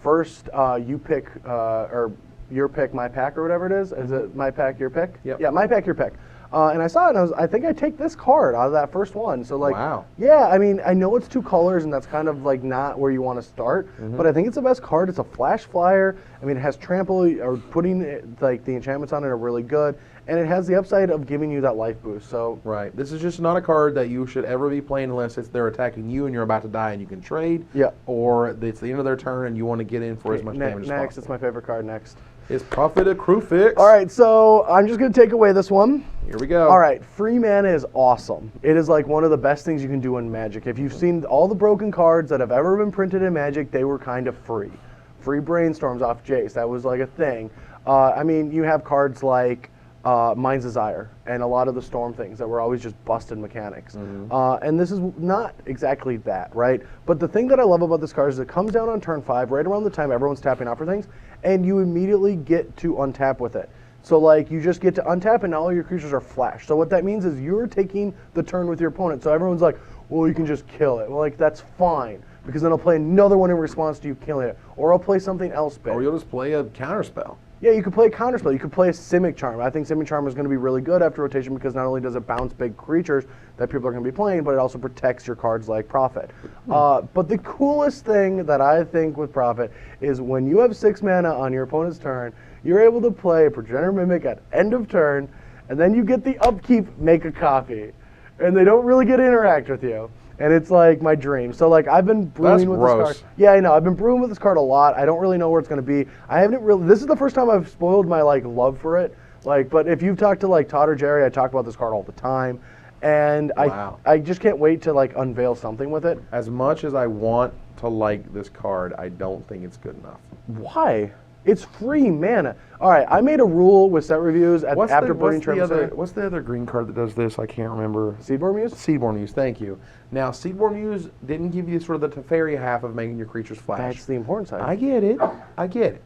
first you pick or your pick, my pack, or whatever it is. Is it my pack, your pick? Yep. Yeah, my pack, your pick. And I saw it, and I think I take this card out of that first one. So like, Wow. Yeah, I mean, I know it's 2 colors, and that's kind of like not where you want to start. But I think it's the best card. It's a flash flyer. I mean, it has trample, or putting the enchantments on it are really good, and it has the upside of giving you that life boost. So Right. This is just not a card that you should ever be playing unless they're attacking you and you're about to die and you can trade. Yeah. Or it's the end of their turn and you want to get in for as much damage as next, possible. it's my favorite card. Next. Is Prophet a Crewfix? All right, so I'm just gonna take away this one. Here we go. All right, free mana is awesome. It is like one of the best things you can do in Magic. If you've seen all the broken cards that have ever been printed in Magic, they were kind of free. Free Brainstorms off Jace, that was like a thing. I mean, you have cards like Mind's Desire and a lot of the Storm things that were always just busted mechanics. And this is not exactly that, right? But the thing that I love about this card is it comes down on turn 5, right around the time everyone's tapping out for things, and you immediately get to untap with it. So like you just get to untap and now all your creatures are flashed. So what that means is you're taking the turn with your opponent. So everyone's like, well, you can just kill it. Well, like that's fine because then I'll play another one in response to you killing it, or I'll play something else big. Or you'll just play a counterspell. Yeah, you could play a counterspell. You could play a Simic Charm. I think Simic Charm is going to be really good after rotation because not only does it bounce big creatures that people are going to be playing, but it also protects your cards like Prophet. But the coolest thing that I think with Prophet is when you have 6 mana on your opponent's turn, you're able to play a Progenitor Mimic at end of turn, and then you get the upkeep, make a copy. And they don't really get to interact with you. And it's like my dream. So like I've been brewing with this card. Yeah, I know. I've been brewing with this card a lot. I don't really know where it's going to be. I haven't really. This is the first time I've spoiled my like love for it. Like, but if you've talked to like Todd or Jerry, I talk about this card all the time, and I just can't wait to like unveil something with it. As much as I want to like this card, I don't think it's good enough. Why? It's free mana. All right, I made a rule with set reviews after Burning Tremor. What's the other green card that does this? I can't remember. Seedborn Muse? Seedborn Muse, thank you. Now, Seedborn Muse didn't give you sort of the Teferi half of making your creatures flash. That's the important side. I get it. I get it.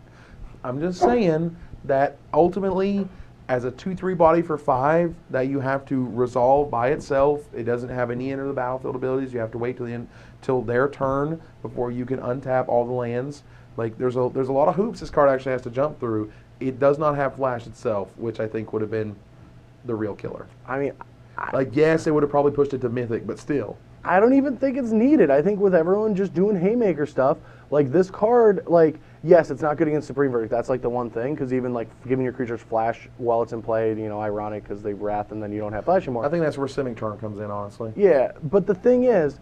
I'm just saying that ultimately, as a 2/3 body for 5 that you have to resolve by itself, it doesn't have any enter the battlefield abilities. You have to wait till their turn before you can untap all the lands. Like there's a lot of hoops this card actually has to jump through. It does not have flash itself, which I think would have been the real killer. I mean, like yes, it would have probably pushed it to Mythic, but still. I don't even think it's needed. I think with everyone just doing Haymaker stuff, like this card, like yes, it's not good against Supreme Verdict. That's like the one thing, because even like giving your creatures flash while it's in play, you know, ironic because they wrath and then you don't have flash anymore. I think that's where Simic Charm comes in, honestly. Yeah, but the thing is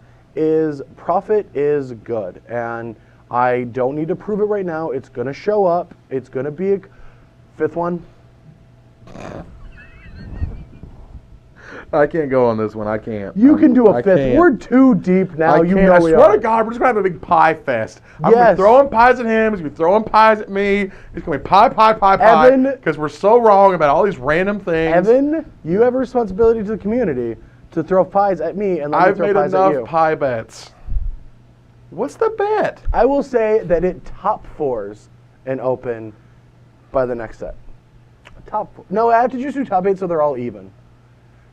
Prophet is good, and I don't need to prove it right now. It's going to show up. It's going to be a 5th one. I can't go on this one. I can't. You can do a 5th. We're too deep now. I swear to God, we're just going to have a big pie fest. I'm going to be throwing pies at him. He's going to be throwing pies at me. It's going to be pie, because we're so wrong about all these random things. Evan, you have a responsibility to the community to throw pies at me and let me throw pies at you. I've made enough pie bets. What's the bet? I will say that it top 4s an open by the next set. Top 4. No, I have to just do top 8 so they're all even.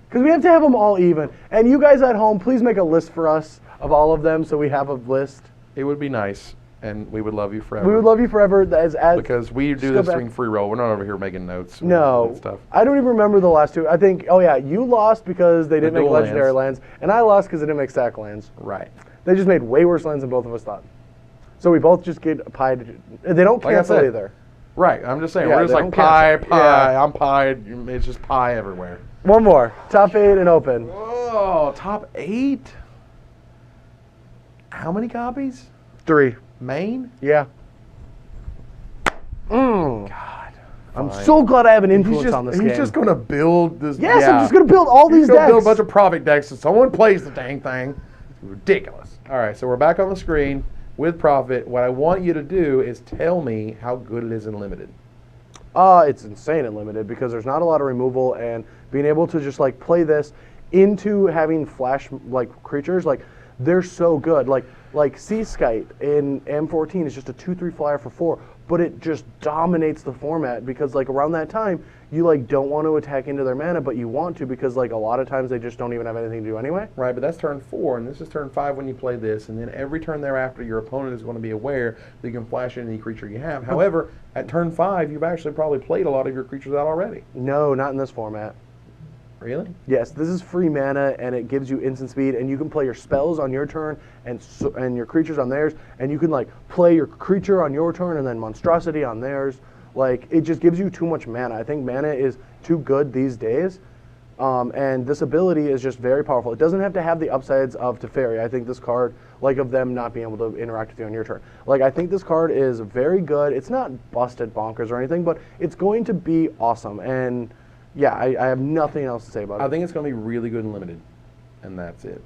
Because we have to have them all even. And you guys at home, please make a list for us of all of them so we have a list. It would be nice, and we would love you forever. We would love you forever. Because we do this during free roll. We're not over here making notes. No. Stuff. I don't even remember the last 2. I think, oh yeah, you lost because they didn't make legendary lands, and I lost because they didn't make stack lands. Right. They just made way worse lands than both of us thought. So we both just get pied. They don't cancel either. Right. I'm just saying. We're just like pie. Yeah. I'm pied. It's just pie everywhere. One more. Top 8 and open. Oh, top 8? How many copies? 3. Main? Yeah. God. I'm so glad I have an influence on this game. He's just going to build this. Yes, I'm just going to build all these decks. He's going to build a bunch of Prophet decks so someone plays the dang thing. Ridiculous. All right, so we're back on the screen with Prophet. What I want you to do is tell me how good it is in Limited. It's insane in Limited because there's not a lot of removal, and being able to just like play this into having flash like creatures, like they're so good. Like Sea Skite in M14 is just a 2/3 flyer for 4, but it just dominates the format because like around that time you like don't want to attack into their mana, but you want to because like a lot of times they just don't even have anything to do anyway. Right, but that's turn 4, and this is turn 5 when you play this, and then every turn thereafter your opponent is going to be aware that you can flash any creature you have. However, at turn 5 you've actually probably played a lot of your creatures out already. No, not in this format. Really? Yes, this is free mana, and it gives you instant speed, and you can play your spells on your turn and your creatures on theirs, and you can like play your creature on your turn and then monstrosity on theirs. Like, it just gives you too much mana. I think mana is too good these days, and this ability is just very powerful. It doesn't have to have the upsides of Teferi. I think this card, like of them not being able to interact with you on your turn. Like, I think this card is very good. It's not busted bonkers or anything, but it's going to be awesome, and yeah, I have nothing else to say about it. I think it's going to be really good and Limited, and that's it.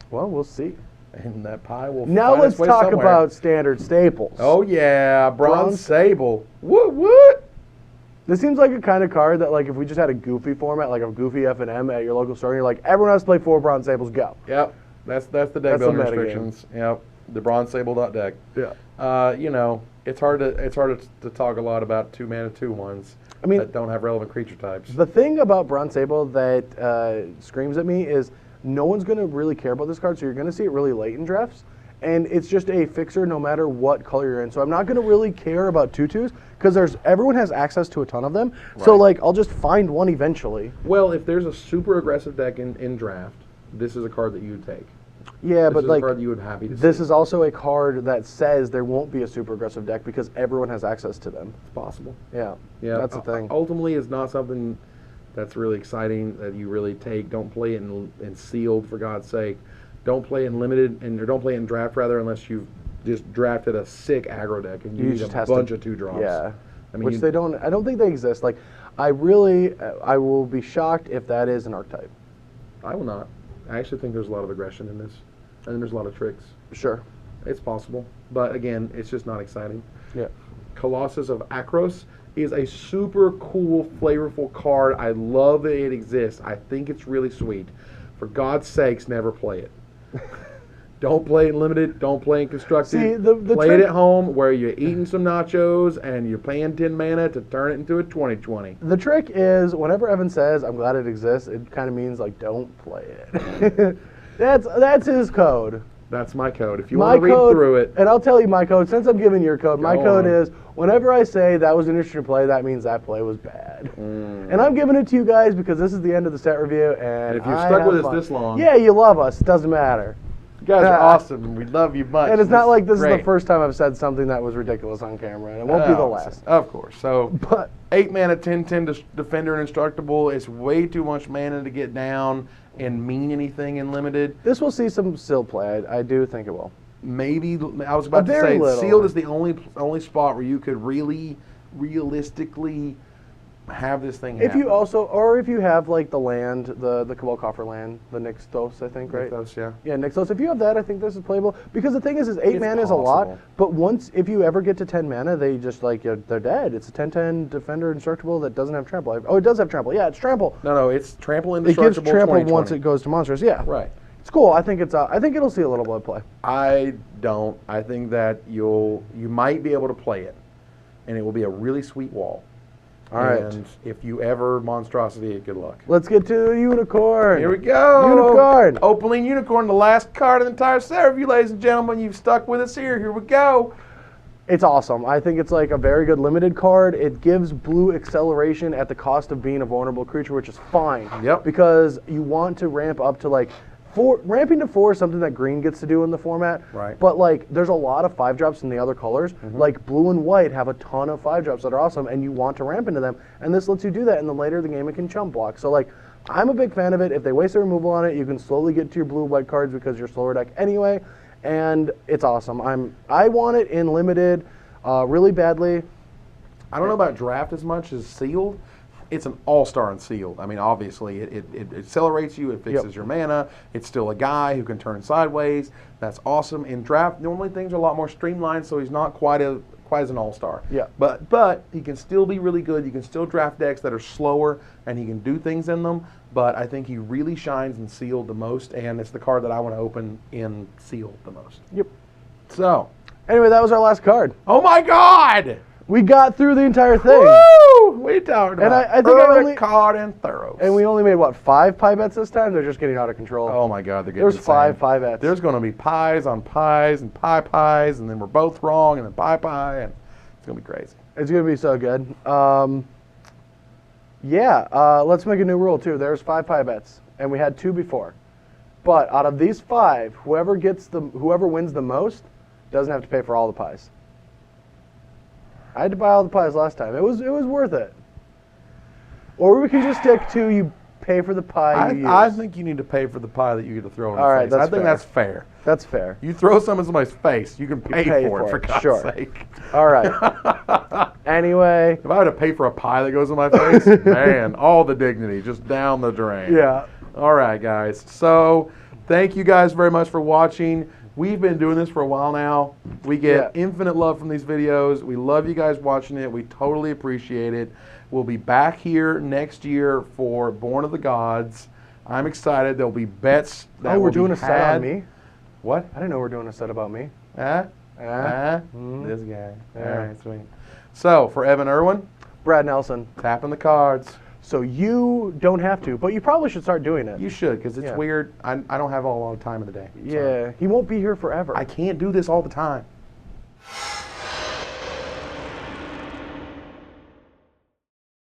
Well, we'll see. And that pie will now find let's its way talk somewhere. about standard staples. Oh yeah, Bronze Sable. What? This seems like a kind of card that, like, if we just had a goofy format, like a goofy F&M at your local store, and you're like, everyone has to play 4 Bronze Sables, go. Yep, that's the deck building restrictions. Yep, the bronzesable.deck. Yeah. You know, it's hard to talk a lot about 2 mana 2/1s. I mean, that don't have relevant creature types. The thing about Bronze Sable that screams at me is no one's going to really care about this card, so you're going to see it really late in drafts. And it's just a fixer no matter what color you're in. So I'm not going to really care about tutus because everyone has access to a ton of them. Right. So like I'll just find one eventually. Well, if there's a super aggressive deck in draft, this is a card that you would take. Yeah, but like a card that you would be happy to this see. is also a card that says there won't be a super aggressive deck because everyone has access to them. It's possible. Yeah, that's the thing. Ultimately, it's not something that's really exciting that you really take. Don't play it in sealed, for God's sake. Don't play it in limited, or don't play it in draft rather, unless you've just drafted a sick aggro deck and you need a bunch of 2-drops. Yeah, I mean, which they don't. I don't think they exist. Like, I will be shocked if that is an archetype. I will not. I actually think there's a lot of aggression in this. I think there's a lot of tricks. Sure. It's possible. But again, it's just not exciting. Yeah. Colossus of Akros is a super cool, flavorful card. I love that it exists. I think it's really sweet. For God's sakes, never play it. Don't play in limited. Don't play in constructed. See, play it at home where you're eating some nachos and you're paying 10 mana to turn it into a 20/20. The trick is, whenever Evan says, I'm glad it exists, it kind of means, like, don't play it. That's his code. That's my code. If you want to read through it. And I'll tell you my code, since I'm giving your code, my code is, whenever I say that was an interesting play, that means that play was bad. And I'm giving it to you guys because this is the end of the set review. And if you've stuck with us this long. Yeah, you love us. It doesn't matter. You guys are awesome. We love you much. And it's not like this is the first time I've said something that was ridiculous on camera, and it won't be the last. Of course. So, 8 mana, 10/10 Defender and Indestructible. It's way too much mana to get down and mean anything in limited. This will see some sealed play. I do think it will. Maybe, I was about to say, sealed is the only spot where you could really, realistically have this thing happen. If you also, or if you have like the land, the Cabal Coffer land, the Nixos, I think, right? Nixos, yeah. Yeah, Nixos. If you have that, I think this is playable. Because the thing is 8 mana is a lot, but if you ever get to 10 mana, they just they're dead. It's a 10/10 Defender Indestructible that doesn't have trample. Oh, it does have trample. Yeah, it's trample. No, it's trample Indestructible. It gives trample once it goes to monsters. Yeah. Right. It's cool. I think it'll see a little blood play. I don't. I think that you might be able to play it, and it will be a really sweet wall. All right. And if you ever monstrosity it, good luck. Let's get to Unicorn. Here we go. Unicorn. Opaline Unicorn, the last card of the entire set review, ladies and gentlemen. You've stuck with us here. Here we go. It's awesome. I think it's like a very good limited card. It gives blue acceleration at the cost of being a vulnerable creature, which is fine. Yep. Because you want to ramp up to like 4. Ramping to 4 is something that green gets to do in the format. Right. But like, there's a lot of 5-drops in the other colors. Like blue and white have a ton of 5-drops that are awesome, and you want to ramp into them. And this lets you do that. And the later the game, it can chump block. So like, I'm a big fan of it. If they waste their removal on it, you can slowly get to your blue-white cards because you're slower deck anyway. And it's awesome. I want it in limited really badly. I don't know about draft as much as sealed. It's an all-star in sealed. I mean, obviously, it accelerates you. It fixes your mana. It's still a guy who can turn sideways. That's awesome. In draft, normally things are a lot more streamlined, so he's not quite as an all-star. Yeah. But he can still be really good. You can still draft decks that are slower, and he can do things in them. But I think he really shines in sealed the most, and it's the card that I want to open in sealed the most. Yep. So. Anyway, that was our last card. Oh my God! We got through the entire thing. Woo! We talked about I think I only card and Theros. And we only made what, 5 pie bets this time? They're just getting out of control. Oh my God, they're getting There's 5 pie bets. There's going to be pies on pies and pies, and then we're both wrong, and then pie, and it's going to be crazy. It's going to be so good. Let's make a new rule too. There's 5 pie bets, and we had 2 before. But out of these 5, whoever wins the most doesn't have to pay for all the pies. I had to buy all the pies last time. It was worth it. Or we can just stick to you pay for the pie you use. I think you need to pay for the pie that you get to throw in all the right, face. I think that's fair. That's fair. You throw something in somebody's face, you can pay for it, for God's sake. All right. Anyway. If I had to pay for a pie that goes in my face, man, all the dignity just down the drain. Yeah. All right, guys. So thank you guys very much for watching. We've been doing this for a while now. We get infinite love from these videos. We love you guys watching it. We totally appreciate it. We'll be back here next year for Born of the Gods. I'm excited. There'll be bets that we're doing a set on me? What? I didn't know we're doing a set about me. This guy. All right, sweet. So, for Evan Irwin. Brad Nelson. Tapping the cards. So you don't have to, but you probably should start doing it. You should, because it's weird. I don't have a lot of time in the day. Yeah, he won't be here forever. I can't do this all the time.